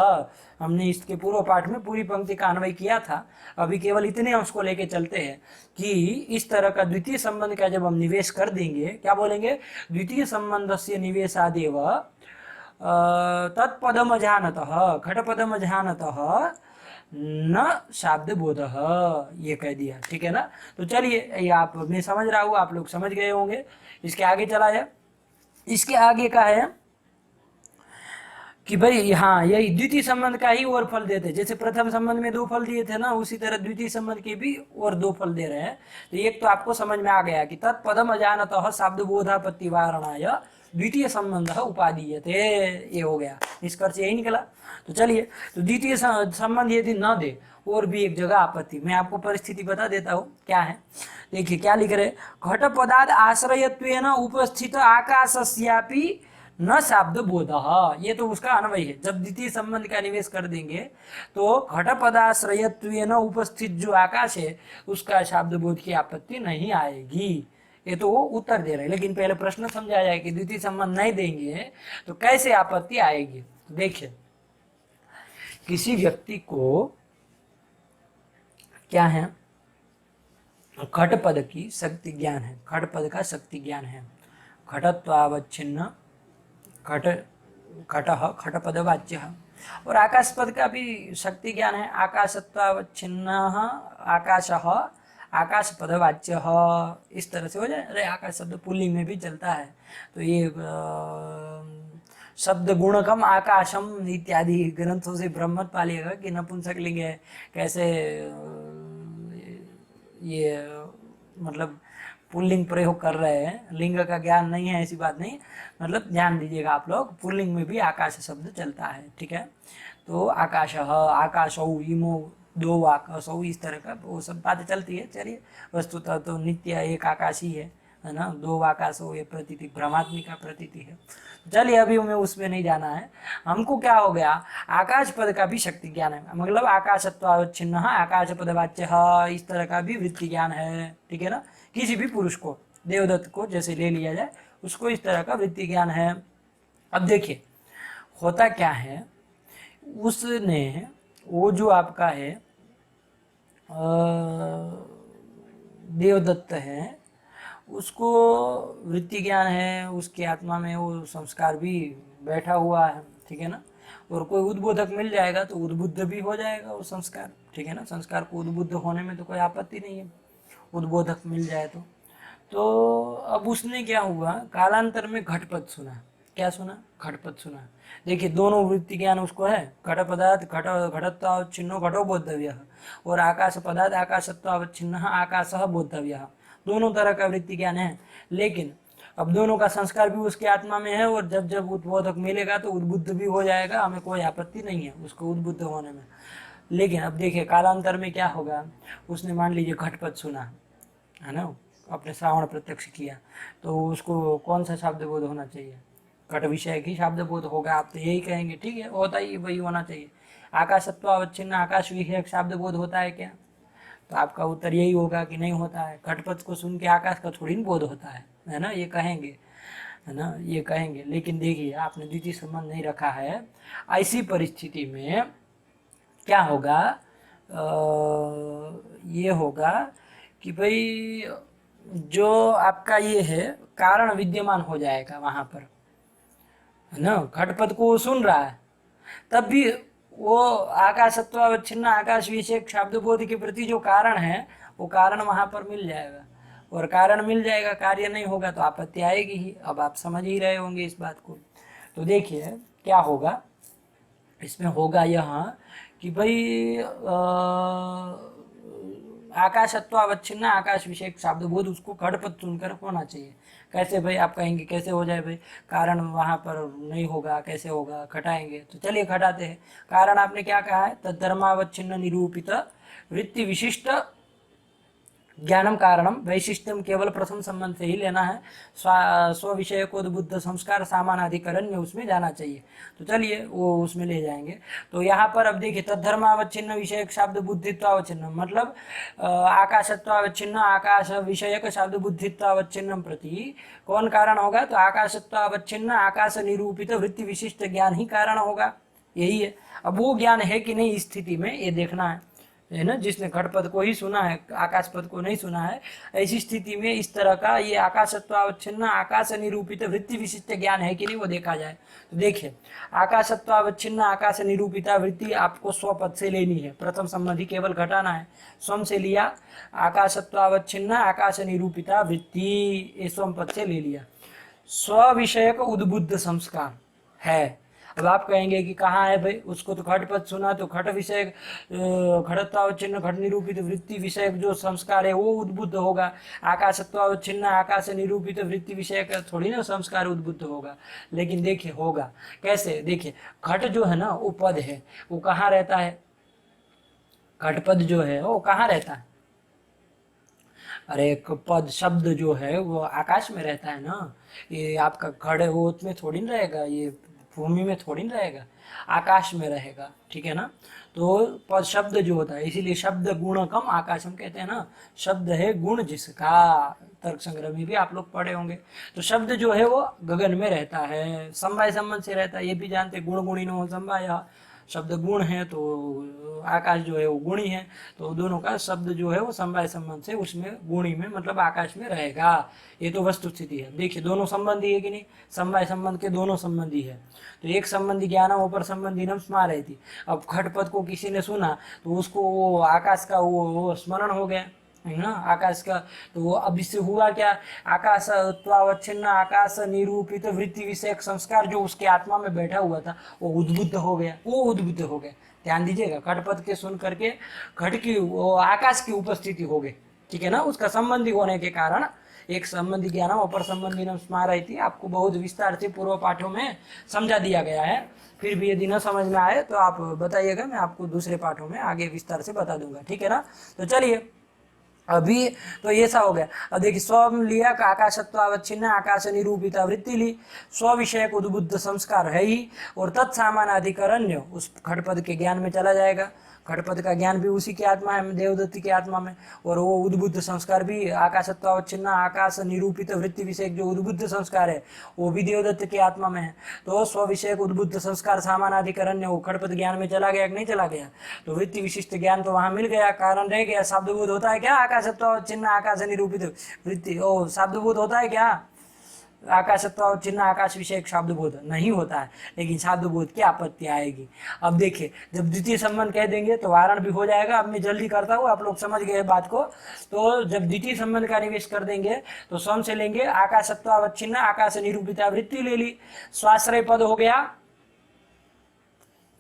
हमने इसके पूर्व पाठ में पूरी पंक्ति का अन्वय किया था, अभी केवल इतने अंश को लेके चलते हैं कि इस तरह का द्वितीय संबंध का जब हम निवेश कर देंगे, क्या बोलेंगे? द्वितीय संबंध से निवेशादेव तत्पदम अजानतः घटपदम अजानतः न शाब्द बोध, ये कह दिया, ठीक है ना। तो चलिए ये आप, मैं समझ रहा हूँ आप लोग समझ गए होंगे। इसके आगे चला जाए। इसके आगे का है कि भाई हाँ, यही द्वितीय संबंध का ही और फल देते, जैसे प्रथम संबंध में 2 फल दिए थे ना, उसी तरह द्वितीय संबंध के भी और 2 फल दे रहे हैं। तो एक तो आपको समझ में आ गया कि तत्पदम अजानतः शब्द बोधापत्ति वारणाय द्वितीय संबंध उपादीयते, ये हो गया, निष्कर्ष यही निकला। तो चलिए, तो द्वितीय संबंध यदि न दे और भी एक जगह आपत्ति, मैं आपको परिस्थिति बता देता हूँ क्या है। देखिए क्या लिख रहे, घट पदार्थ आश्रयत्वेन उपस्थित आकाशस्यापि न शब्द बोधः, ये तो उसका अन्वय है। जब द्वितीय संबंध का निवेश कर देंगे तो घट पदाश्रयत्वेन उपस्थित जो आकाश है उसका शब्द बोध की आपत्ति नहीं आएगी, ये तो वो उत्तर दे रहे हैं। लेकिन पहले प्रश्न समझा जाए कि द्वितीय संबंध नहीं देंगे तो कैसे आपत्ति आएगी। देखिए, किसी व्यक्ति को क्या है, घट पद की शक्ति ज्ञान है, घट पद का शक्ति ज्ञान है। घटत्वावच्छिन्न घट घटः घट पद वाच्य, और आकाश पद का भी शक्ति ज्ञान है। आकाशत्वावच्छिन्न आकाशः आकाश पदवाच्य, इस तरह से हो जाए। अरे आकाश शब्द पुल्लिंग में भी चलता है, तो ये शब्द गुणकम आकाशम इत्यादि ग्रंथों से भ्रमत पालिएगा कि नपुंसकलिंग है, कैसे ये मतलब पुल्लिंग प्रयोग कर रहे हैं, लिंग का ज्ञान नहीं है ऐसी बात नहीं, मतलब ध्यान दीजिएगा आप लोग, पुल्लिंग में भी आकाश शब्द चलता है, ठीक है। तो आकाशः आकाशौ इमो 2 वाक इस तरह का वो सब बातें चलती है। चलिए, वस्तुतः तो नित्य एक आकाश ही है ना, 2 आकाशों, ये प्रतीति भ्रमात्मिका प्रतीति है। चलिए अभी हमें उसमें नहीं जाना है। हमको क्या हो गया, आकाश पद का भी शक्ति ज्ञान है, मतलब आकाशत्वावच्छिन्न आकाश पदवाच्य, इस तरह का भी वृत्ति ज्ञान है, ठीक है ना। किसी भी पुरुष को, देवदत्त को जैसे ले लिया जाए, उसको इस तरह का वृत्ति ज्ञान है। अब देखिए होता क्या है उसने वो जो आपका है देवदत्त है, उसको वृत्ति ज्ञान है, उसकी आत्मा में वो संस्कार भी बैठा हुआ है, ठीक है ना। और कोई उद्बोधक मिल जाएगा तो उद्बुद्ध भी हो जाएगा वो संस्कार, ठीक है ना। संस्कार को उद्बुद्ध होने में तो कोई आपत्ति नहीं है, उद्बोधक मिल जाए तो अब उसने क्या हुआ, कालांतर में घटपद सुना। क्या सुना? घटपद सुना। देखिए दोनों वृत्ति ज्ञान उसको है, घट पदार्थ घट घटत्वावच्छिन्नो घटो बोद्धव्य, और आकाश पदार्थ आकाशत्वावच्छिन्न आकाश बोद्धव्य, दोनों तरह का वृत्ति ज्ञान है। लेकिन अब दोनों का संस्कार भी उसकी आत्मा में है, और जब जब उद्बोधक मिलेगा तो उद्बुद्ध भी हो जाएगा, हमें कोई आपत्ति नहीं है उसको उद्बुद्ध होने में। लेकिन अब देखिए कालांतर में क्या होगा, उसने मान लीजिए घटपद सुना है ना, अपने श्रावण प्रत्यक्ष किया, तो उसको कौन सा शब्द बोध होना चाहिए? घट विषय की शब्द बोध होगा। आप तो यही कहेंगे, ठीक है, होता ही वही होना चाहिए। आकाशत्वावच्छिन्न आकाश विषय शब्द बोध होता है क्या? तो आपका उत्तर यही होगा कि नहीं होता है। घटपद को सुन के आकाश का थोड़ी ना बोध होता है ना, ये कहेंगे, है ना, ये कहेंगे। लेकिन देखिए आपने द्वितीय संबंध नहीं रखा है, ऐसी परिस्थिति में क्या होगा, ये होगा कि भाई जो आपका ये है कारण विद्यमान हो जाएगा वहां पर, है ना। घटपद को सुन रहा है, तब भी वो आकाशत्वावच्छिन्न आकाश विषय शब्द बोध के प्रति जो कारण है वो कारण वहां पर मिल जाएगा, और कारण मिल जाएगा, कार्य नहीं होगा तो आपत्ति आएगी ही। अब आप समझ ही रहे होंगे इस बात को। तो देखिए क्या होगा इसमें, होगा यहाँ कि भाई आकाशत्वावच्छिन्न आकाश विषय शब्द बोध उसको घटपद सुनकर होना चाहिए। कैसे भाई? आप कहेंगे कैसे हो जाए भाई, कारण वहाँ पर नहीं होगा, कैसे होगा, घटाएंगे। तो चलिए घटाते हैं। कारण आपने क्या कहा है, तद्धर्मावच्छिन्न निरूपित वृत्ति विशिष्ट ज्ञानम कारणम, वैशिष्ट्यम केवल प्रथम संबंध से ही लेना है। स्व विषय को बुद्ध संस्कार सामानाधिकरण में उसमें जाना चाहिए। तो चलिए वो उसमें ले जाएंगे। तो यहाँ पर अब देखिए तद्धर्मावच्छिन्न विषय शब्द बुद्धित्वावच्छिन्न, मतलब आकाशत्वावच्छिन्न आकाश विषयक शब्द बुद्धित्वावच्छिन्न प्रति कौन कारण होगा? तो आकाशत्वावच्छिन्न आकाश निरूपित वृत्ति विशिष्ट ज्ञान ही कारण होगा, यही है। अब वो ज्ञान है कि नहीं इस स्थिति में ये देखना है ना। जिसने घटपद को ही सुना है, आकाश पद को नहीं सुना है, ऐसी स्थिति में इस तरह का ये आकाशत्वावच्छिन्न आकाश निरूपित वृत्ति विशिष्ट ज्ञान है कि नहीं वो देखा जाए। तो देखिए आकाशत्वावच्छिन्न आकाश निरूपिता वृत्ति आपको स्वपद से लेनी है, प्रथम संबंधी केवल घटाना है। स्वम से लिया, आकाशत्वावच्छिन्न आकाश निरूपिता वृत्ति ये स्वम पद से ले लिया। स्व विषय को उद्बुद्ध संस्कार है। अब आप कहेंगे कि कहाँ है भाई, उसको तो घटपद सुना, तो घट विषय घटत्वावच्छिन्न घट निरूपित वृत्ति विषय जो संस्कार है वो उद्बुद्ध होगा। आकाशत्वावच्छिन्न आकाश निरूपित वृत्ति विषय का थोड़ी ना संस्कार उद्बुद्ध होगा। लेकिन देखिए होगा कैसे, देखिए घट जो है ना वो पद है, वो कहाँ रहता है? घटपद जो है वो कहाँ रहता है? अरे एक पद शब्द जो है वो आकाश में रहता है ना। ये आपका घड़ वो उसमें थोड़ी ना रहेगा, ये भूमि में थोड़ी ना रहेगा, आकाश में रहेगा, ठीक है ना। तो पद शब्द जो होता है, इसीलिए शब्द गुणकम आकाशम कहते हैं ना। शब्द है गुण जिसका, तर्क संग्रह में भी आप लोग पढ़े होंगे। तो शब्द जो है वो गगन में रहता है, समवाय संबंध से रहता है, ये भी जानते, गुण गुणिनो समवाय। शब्द गुण है तो आकाश जो है वो गुणी है, तो दोनों का शब्द जो है वो समवाय संबंध से उसमें गुणी में मतलब आकाश में रहेगा। ये तो वस्तु स्थिति है। देखिए दोनों संबंधी है कि नहीं, समवाय संबंध के दोनों संबंधी है। तो एक संबंधी ज्ञानम ऊपर संबंधी नम स्मार थी। अब घटपद को किसी ने सुना तो उसको वो आकाश का वो स्मरण हो गया, है ना, आकाश का। तो वो अब इससे हुआ क्या, आकाशत्वावच्छिन्न आकाश निरूपित वृत्ति विषयक संस्कार जो उसके आत्मा में बैठा हुआ था वो उद्बुद्ध हो गया, वो उद्बुद्ध हो गया। ध्यान दीजिएगा, घटपद के सुन करके घट की वो आकाश की उपस्थिति हो गई, ठीक है ना। उसका संबंधी होने के कारण एक संबंधी ज्ञान अपर संबंधी न स्मारय थी, आपको बहुत विस्तार से पूर्व पाठों में समझा दिया गया है। फिर भी यदि न समझ में आए तो आप बताइएगा, मैं आपको दूसरे पाठों में आगे विस्तार से बता दूंगा, ठीक है ना। तो चलिए अभी तो ये सा हो गया। अब देखिए स्व लिया का आकाशत्वावच्छिन्न आकाश निरूपिता वृत्ति ली, स्व विषय को उद्बुद्ध संस्कार है ही, और तत्सामानाधिकरण्य उस घटपद के ज्ञान में चला जाएगा। घटपद का ज्ञान भी उसी की आत्मा है, देवदत्त की आत्मा में, और वो उद्बुद्ध संस्कार भी आकाशत्वावच्छिन्न आकाश निरूपित वृत्ति विषयक जो उद्बुद्ध संस्कार है वो भी देवदत्त की आत्मा में है। तो स्व विषयक उद्बुद्ध संस्कार सामानाधिकरण्य वो घटपद ज्ञान में चला गया कि नहीं चला गया, तो वृत्ति विशिष्ट ज्ञान तो वहां मिल गया, कारण रह गया। शब्दबोध होता है क्या आकाशत्वावच्छिन्न आकाश निरूपित वृत्ति, ओ शब्दबोध होता है क्या आकाशत्वावच्छिन्न आकाश विषयक शब्दबोध नहीं होता है, लेकिन शब्दबोध की आपत्ति आएगी। अब देखिए जब द्वितीय संबंध कह देंगे तो वारण भी हो जाएगा। अब मैं जल्दी करता हूँ, आप लोग समझ गए बात को। तो जब द्वितीय संबंध का निवेश कर देंगे तो स्वयं से लेंगे आकाशत्वावच्छिन्न आकाश निरूपिता वृत्ति ले ली, स्वाश्रय पद हो गया,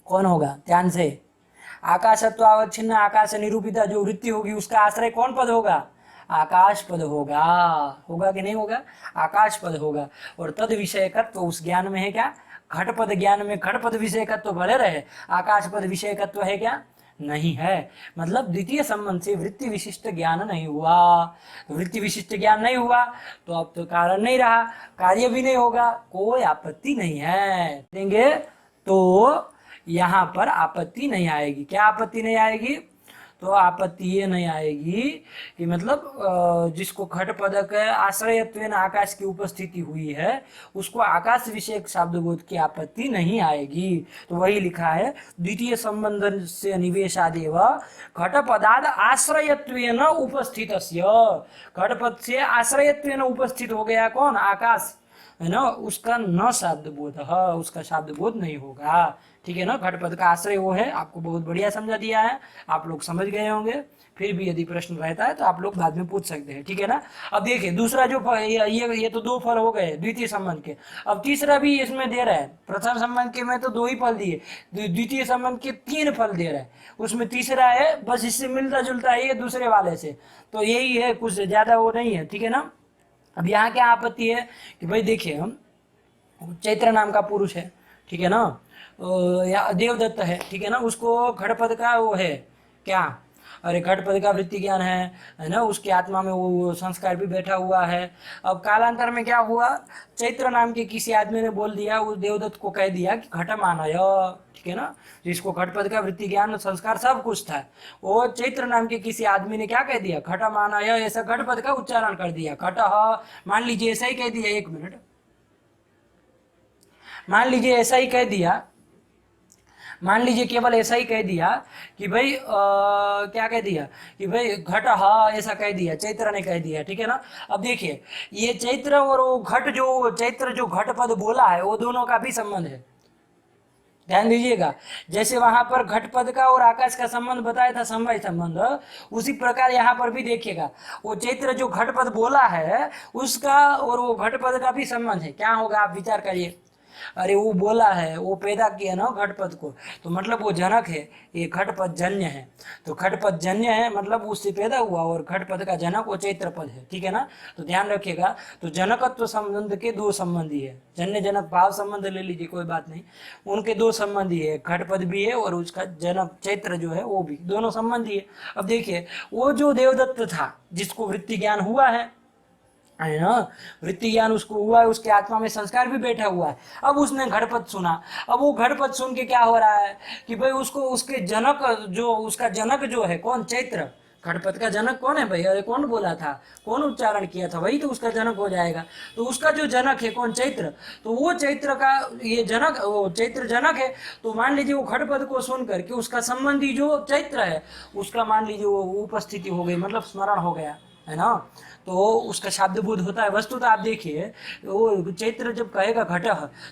कौन होगा ध्यान से, आकाशत्वावच्छिन्न आकाश निरूपिता जो वृत्ति होगी उसका आश्रय कौन पद होगा, आकाश पद होगा, होगा कि नहीं होगा, आकाश पद होगा। और तद विषयकत्व तो उस ज्ञान में है क्या, घटपद ज्ञान में घटपद विषयकत्व तो भले रहे, आकाश पद विषयकत्व तो है क्या, नहीं है। मतलब द्वितीय संबंध से वृत्ति विशिष्ट ज्ञान नहीं हुआ, तो वृत्ति विशिष्ट ज्ञान नहीं हुआ तो अब तो कारण नहीं रहा, कार्य भी नहीं होगा, कोई आपत्ति नहीं है देंगे तो यहाँ पर आपत्ति नहीं आएगी। क्या आपत्ति नहीं आएगी, तो आपत्ति ये नहीं आएगी कि मतलब जिसको घटपद के आश्रयत्वेन आकाश की उपस्थिति हुई है उसको आकाश विषयक शब्दबोध की आपत्ति नहीं आएगी। तो वही लिखा है द्वितीय संबंध से निवेशादेव घटपदाद आश्रयत्वेन उपस्थितस्य, घटपद से आश्रयत्वेन उपस्थित हो गया कौन, आकाश है ना, उसका न शब्दबोध है, उसका शब्दबोध नहीं होगा। ठीक है ना, घटपद का आश्रय वो है, आपको बहुत बढ़िया समझा दिया है, आप लोग समझ गए होंगे। फिर भी यदि प्रश्न रहता है तो आप लोग बाद में पूछ सकते हैं। ठीक है ना। अब देखिए दूसरा जो ये तो दो फल हो गए द्वितीय संबंध के, अब तीसरा भी इसमें दे रहा है। प्रथम संबंध के में तो दो ही फल दिए, द्वितीय संबंध के 3 फल दे रहा है, उसमें तीसरा है बस इससे मिलता जुलता है ये दूसरे वाले से, तो यही है, कुछ ज्यादा वो नहीं है। ठीक है ना। अब यहाँ क्या आपत्ति है कि भाई देखिए हम चैत्र नाम का पुरुष है, ठीक है ना, या देवदत्त है, ठीक है ना, उसको घटपद का वो है क्या, अरे घटपद का वृत्ति ज्ञान है ना, उसकी आत्मा में वो संस्कार भी बैठा हुआ है। अब कालांतर में क्या हुआ, चैत्र नाम के किसी आदमी ने बोल दिया, उस देवदत्त को कह दिया कि घट मानय, ठीक है ना, जिसको घटपद का वृत्ति ज्ञान संस्कार सब कुछ था, वो चैत्र नाम के किसी आदमी ने क्या कह दिया, घट मानय, ऐसा घटपद का उच्चारण कर दिया। घट मान लीजिए ऐसा ही कह दिया, एक मिनट, मान लीजिए ऐसा ही कह दिया, मान लीजिए केवल ऐसा ही कह दिया कि भाई क्या कह दिया कि भाई घट ऐसा कह दिया, चैत्र ने कह दिया। ठीक है ना। अब देखिए ये चैत्र और वो घट जो चैत्र जो घट पद बोला है वो दोनों का भी संबंध है, ध्यान दीजिएगा। जैसे वहां पर घट पद का और आकाश का संबंध बताया था, समवाय संबंध, उसी प्रकार यहाँ पर भी देखिएगा वो चैत्र जो घट पद बोला है उसका और वो घट पद का भी संबंध है। क्या होगा आप विचार करिए, अरे वो बोला है, वो पैदा किया ना घटपद को, तो मतलब वो जनक है, ये घटपद जन्य है, तो घटपद जन्य है मतलब उससे पैदा हुआ, और घटपद का जनक वो चैत्र पद है। ठीक है ना। तो ध्यान रखिएगा, तो जनकत्व संबंध के 2 संबंधी है, जन्य जनक भाव संबंध ले लीजिए कोई बात नहीं, उनके 2 संबंधी है, घटपद भी है और उसका जनक चैत्र जो है वो भी, दोनों संबंधी है। अब देखिए वो जो देवदत्त था जिसको वृत्ति ज्ञान हुआ है ना, वृत्ति ज्ञान उसको हुआ है, उसके आत्मा में संस्कार भी बैठा हुआ है। अब उसने घटपद सुना, अब वो घटपद सुन के क्या हो रहा है कि भाई उसको उसके जनक जो उसका जनक जो है कौन, चैत्र, घटपद का जनक कौन है भाई, अरे कौन बोला था, कौन उच्चारण किया था, वही तो उसका जनक हो जाएगा। तो उसका जो जनक है कौन, चैत्र, तो वो चैत्र का ये जनक, वो चैत्र जनक है। तो मान लीजिए वो घटपद को सुन करके उसका संबंधी जो चैत्र है उसका मान लीजिए वो उपस्थिति हो गई, मतलब स्मरण हो गया, है ना, तो उसका शब्दबोध होता है। वस्तु तो आप देखिए वो चैत्र जब कहेगा घट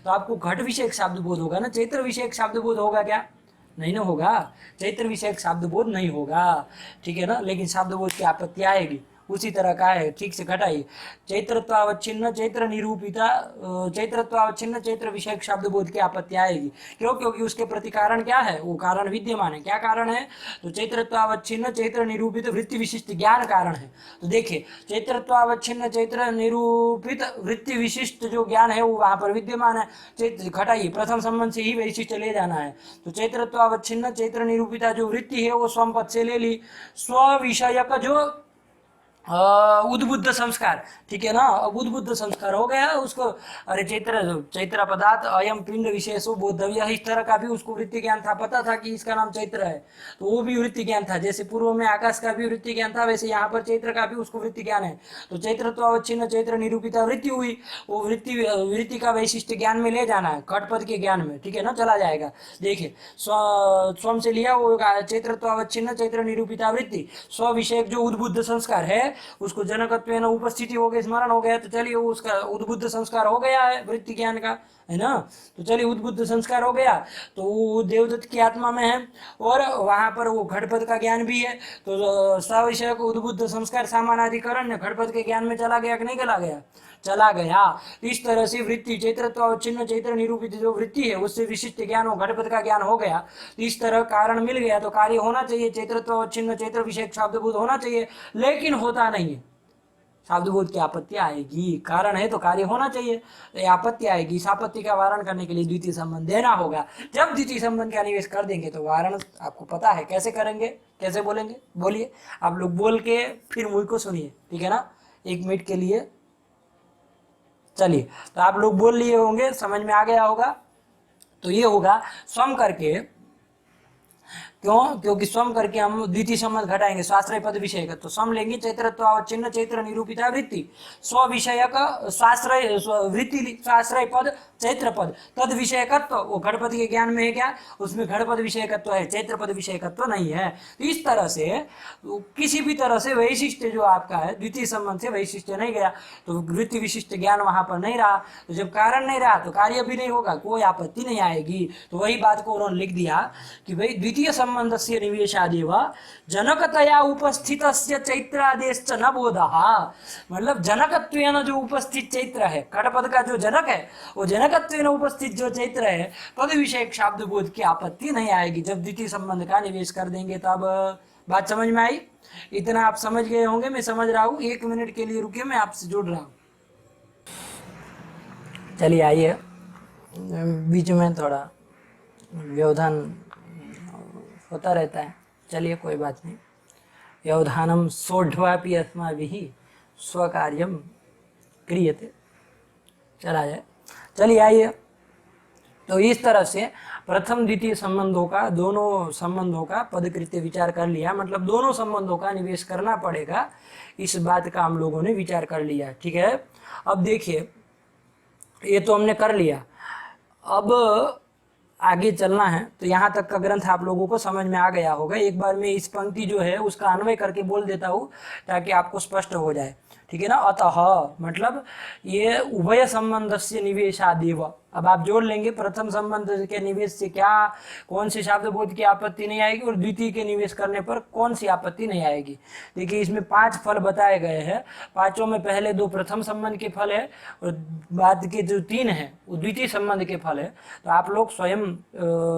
तो आपको घट विषयक शब्दबोध होगा ना, चैत्र विषयक शब्दबोध होगा क्या, नहीं ना होगा, चैत्र विषयक शब्दबोध नहीं होगा। ठीक है ना। लेकिन शब्दबोध की आपत्ति आएगी, उसी तरह का है, ठीक से घटाइए, चैत्रत्वावच्छिन्न चैत्र निरूपिता, चैत्रत्वावच्छिन्न चैत्र विषयक शब्दबोध की आपत्ति आएगी। क्यों, क्योंकि उसके प्रति कारण क्या है, वो कारण विद्यमान है। क्या कारण है, तो चैत्रत्वावच्छिन्न चैत्र निरूपित वृत्ति विशिष्ट ज्ञान कारण है। तो देखिए चैत्रत्वावच्छिन्न चैत्र निरूपित वृत्ति विशिष्ट जो ज्ञान है वो वहां पर विद्यमान है। चैत्र घटाइए, प्रथम संबंध से ही वैशिष्ट ले जाना है, तो चैत्रत्वावच्छिन्न चैत्र निरूपिता जो वृत्ति है वो स्वम पद से ले ली, स्व विषयक जो उद्बुद्ध संस्कार, ठीक है ना। अब उद्बुद्ध संस्कार हो गया उसको, अरे चैत्र चैत्र पदार्थ अयम पिंड विशेषो बोधव्य, इस तरह का भी उसको वृत्ति ज्ञान था, पता था कि इसका नाम चैत्र है, तो वो भी वृत्ति ज्ञान था। जैसे पूर्व में आकाश का भी वृत्ति ज्ञान था, वैसे यहाँ पर चैत्र का भी उसको वृत्ति ज्ञान है। तो चैत्र तो अवच्छिन्न चैत्र निरूपिता वृत्ति हुई, वो वृत्ति का वैशिष्ट ज्ञान में ले जाना है, घटपद के ज्ञान में, ठीक है ना, चला जाएगा। देखिए स्वम से लिया वो चैत्र तो अवच्छिन्न चैत्र निरूपिता वृत्ति, स्व विषयक जो उद्बुद्ध संस्कार है उसको जनकत्व उपस्थिति हो गई, स्मरण हो गया, तो चलिए वो उसका उद्बुद्ध संस्कार हो गया है वृत्ति ज्ञान का, है ना। तो चलिए उद्बुद्ध संस्कार हो गया, तो वो देवदत्त की आत्मा में है और वहां पर वो घटपद का ज्ञान भी है, तो सविषय को उद्बुद्ध संस्कार सामानाधिकरण घटपद के ज्ञान में चला गया कि नहीं चला गया, चला गया। इस तरह से वृत्ति चैत्रत्व अवच्छिन्न चैत्र निरूपित जो वृत्ति है उससे विशिष्ट ज्ञान हो, घटपद का ज्ञान हो गया। तो इस तरह कारण मिल गया, तो कार्य होना चाहिए, चैत्रत्व अवच्छिन्न चैत्र विषयक शब्दबोध होना चाहिए, लेकिन होता नहीं है। शब्दबोध की आपत्ति आएगी, कारण है तो कार्य होना चाहिए, तो आपत्ति आएगी। इस आपत्ति का वारण करने के लिए द्वितीय संबंध देना होगा। जब द्वितीय संबंध का निवेश कर देंगे तो वारण आपको पता है कैसे करेंगे, कैसे बोलेंगे, बोलिए आप लोग बोल के फिर मुझको सुनिए, ठीक है ना, 1 मिनट के लिए। चलिए तो आप लोग बोल लिए होंगे, समझ में आ गया होगा। तो ये होगा स्वम करके, क्यों, क्योंकि स्वम करके हम द्वितीय संबंध घटाएंगे, स्वाश्रय पद विषय का, तो स्वम लेंगे चैत्रत्व अवच्छिन्न चैत्र निरूपिता वृत्ति, स्व विषयक स्वाश्रय वृत्ति स्वाश्रय पद चैत्र पद तद विषयकत्व, वो घटपद के ज्ञान में है क्या, उसमें घटपद विषयकत्व है, चैत्र पद विषयकत्व नहीं है। तो इस तरह से किसी भी तरह से वैशिष्ट जो आपका है द्वितीय संबंध से वैशिष्ट नहीं गया, तो वृत्ति विशिष्ट ज्ञान वहां पर नहीं रहा। तो जब कारण नहीं रहा तो कार्य भी नहीं होगा, कोई आपत्ति नहीं आएगी। तो वही बात को उन्होंने लिख दिया कि भाई द्वितीय संबंधस्य निवेशादेव जनकतया उपस्थितस्य चैत्रादेश्च न बोधः, मतलब जनकत्वेन जो उपस्थित चैत्र है, घटपद का जो जनक है, वो जनकत्वेन उपस्थित जो चैत्र है, पद विषयक शब्द बोध की आपत्ति नहीं आएगी जब द्वितीय संबंध का निवेश कर देंगे। तब बात समझ में आई? इतना आप समझ गए होंगे, मैं समझ रहा हूँ। 1 मिनट के लिए रुकिए, मैं आपसे जुड़ रहा हूँ। चलिए आइए, बीच में थोड़ा व्यवधान होता रहता है, चलिए कोई बात नहीं। व्यवधानम सोढ़वापि अस्माभिः स्वकार्यम क्रियते, चला जाए। चलिए आइए, तो इस तरह से प्रथम द्वितीय संबंधों का, दोनों संबंधों का पदकृत्य विचार कर लिया, मतलब दोनों संबंधों का निवेश करना पड़ेगा, इस बात का हम लोगों ने विचार कर लिया, ठीक है। अब देखिए ये तो हमने कर लिया, अब आगे चलना है। तो यहाँ तक का ग्रंथ आप लोगों को समझ में आ गया होगा। एक बार मैं इस पंक्ति जो है उसका अन्वय करके बोल देता हूँ ताकि आपको स्पष्ट हो जाए, ठीक है ना। अतः मतलब ये उभय संबंधस्य निवेशादेव, अब आप जोड़ लेंगे प्रथम संबंध के निवेश से क्या, कौन सी शब्द बोध की आपत्ति नहीं आएगी और द्वितीय के निवेश करने पर कौन सी आपत्ति नहीं आएगी। देखिए इसमें 5 फल बताए गए हैं, 5 में पहले 2 प्रथम संबंध के फल है और बाद के जो 3 है वो द्वितीय संबंध के फल है। तो आप लोग स्वयं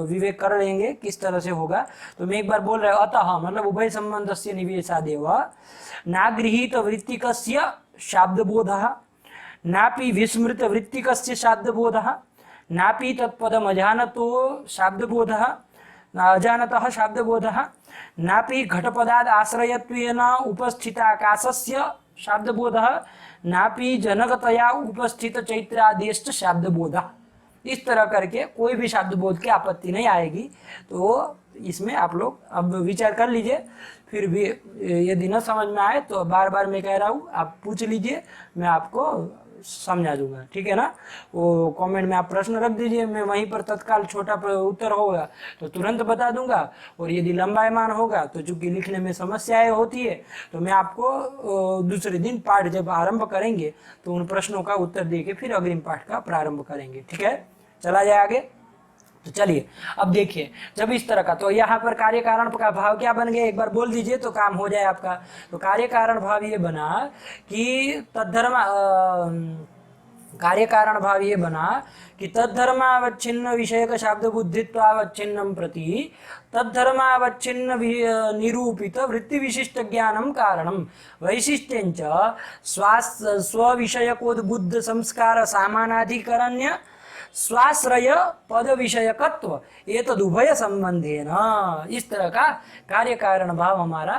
विवेक कर लेंगे किस तरह से होगा। तो मैं एक बार बोल रहा हूँ, अतः मतलब उभय संबंधस्य निवेशादेव नागृहीत वृत्तिकस्य शाब्दबोधः नापि विस्मृत वृत्तिकस्य शाब्दबोधः नापि तत्पदम अजानतो शाब्दबोधः अजानतः शाब्दबोधः नापि घटपदाद आश्रयत्वेन उपस्थिताकाशस्य शाब्दबोधः नापि जनकतया उपस्थित चैत्रादेश्च शाब्दबोधः। इस तरह करके कोई भी शब्दबोध की आपत्ति नहीं आएगी। तो इसमें आप लोग अब विचार कर लीजिए, फिर भी यदि न समझ में आए तो बार बार मैं कह रहा हूँ आप पूछ लीजिए, मैं आपको समझा दूंगा, ठीक है ना। वो कमेंट में आप प्रश्न रख दीजिए, मैं वहीं पर तत्काल छोटा उत्तर होगा तो तुरंत बता दूंगा, और यदि लंबायमान होगा तो चूंकि लिखने में समस्याएं होती है तो मैं आपको दूसरे दिन पाठ जब आरंभ करेंगे तो उन प्रश्नों का उत्तर देके फिर अग्रिम पाठ का प्रारंभ करेंगे, ठीक है। चला जाए आगे। तो चलिए अब देखिए, जब इस तरह का, तो यहाँ पर कार्य कारण का भाव क्या बन गया, एक बार बोल दीजिए तो काम हो जाए आपका। तो कार्य कारण भाव ये बना कि तद्धर्म, कार्य कारण भाव ये बना कि तद्धर्मावच्छिन्न विषयक शब्द बुद्धित्वावच्छिन्नं प्रति तद्धर्मावच्छिन्न निरूपित वृत्ति विशिष्ट ज्ञानम कारणम वैशिष्ट्यंच स्वविषयकोद्बुद्ध संस्कार सामानाधिकरण्य स्वाश्रय पद विषयकत्व ये तदुभय संबंधे न, इस तरह का कार्य कारण भाव हमारा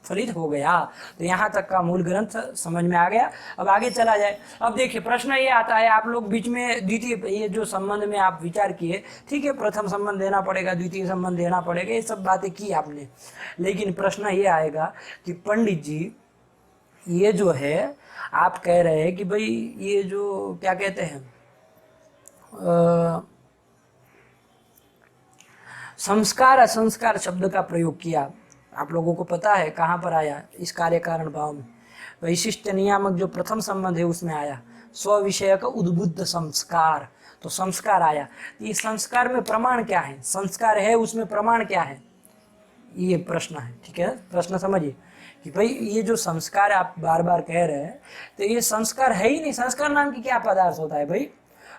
फलित हो गया। तो यहाँ तक का मूल ग्रंथ समझ में आ गया। अब आगे चला जाए। अब देखिए प्रश्न ये आता है, आप लोग बीच में द्वितीय ये जो संबंध में आप विचार किए, ठीक है, प्रथम संबंध देना पड़ेगा, द्वितीय संबंध देना पड़ेगा, ये सब बातें की आपने, लेकिन प्रश्न ये आएगा कि पंडित जी ये जो है आप कह रहे हैं कि भाई ये जो क्या कहते हैं संस्कार असंस्कार शब्द का प्रयोग किया, आप लोगों को पता है कहाँ पर आया, इस कार्य कारण भाव में वैशिष्ट नियामक जो प्रथम संबंध है उसमें आया स्व विषय का उद्बुद्ध संस्कार, तो संस्कार आया। तो ये संस्कार में प्रमाण क्या है, संस्कार है उसमें प्रमाण क्या है, ये प्रश्न है। ठीक है, प्रश्न समझिए कि भाई ये जो संस्कार आप बार बार कह रहे हैं, तो ये संस्कार है ही नहीं। संस्कार नाम की क्या पदार्थ होता है भाई?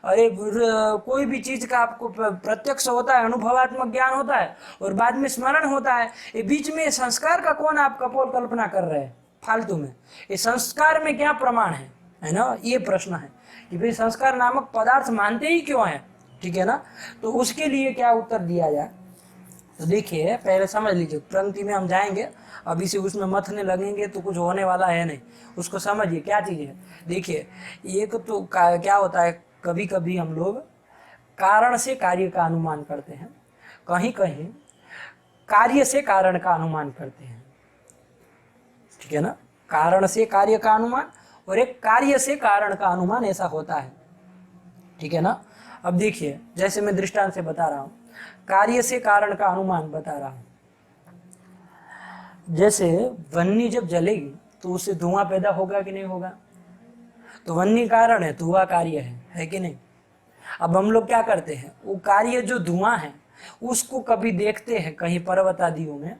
अरे कोई भी चीज का आपको प्रत्यक्ष होता है, अनुभवात्मक ज्ञान होता है और बाद में स्मरण होता है। ये बीच में संस्कार का कौन आप कपोल कल्पना कर रहे हैं फालतू में? ये संस्कार में क्या प्रमाण है ना, ये प्रश्न है कि भाई संस्कार नामक पदार्थ मानते ही क्यों है। ठीक है ना, तो उसके लिए क्या उत्तर दिया जाए, तो देखिए पहले समझ लीजिए, पंक्ति में हम जाएंगे, अभी से उसमें मथने लगेंगे तो कुछ होने वाला है नहीं, उसको समझिए क्या चीज़ है। देखिए एक तो क्या होता है, कभी कभी हम लोग कारण से कार्य का अनुमान करते हैं, कहीं कहीं कार्य से कारण का अनुमान करते हैं। ठीक है ना, कारण से कार्य का अनुमान और एक कार्य से कारण का अनुमान, ऐसा होता है। ठीक है ना, अब देखिए जैसे मैं दृष्टांत से बता रहा हूं, कार्य से कारण का अनुमान बता रहा हूं। जैसे वन्नी जब जलेगी तो उससे धुआं पैदा होगा कि नहीं होगा? तो वन्नी कारण है, धुआं कार्य है कि नहीं? अब हम लोग क्या करते हैं, वो कार्य जो धुआं है उसको कभी देखते हैं कहीं पर्वत आदियों में,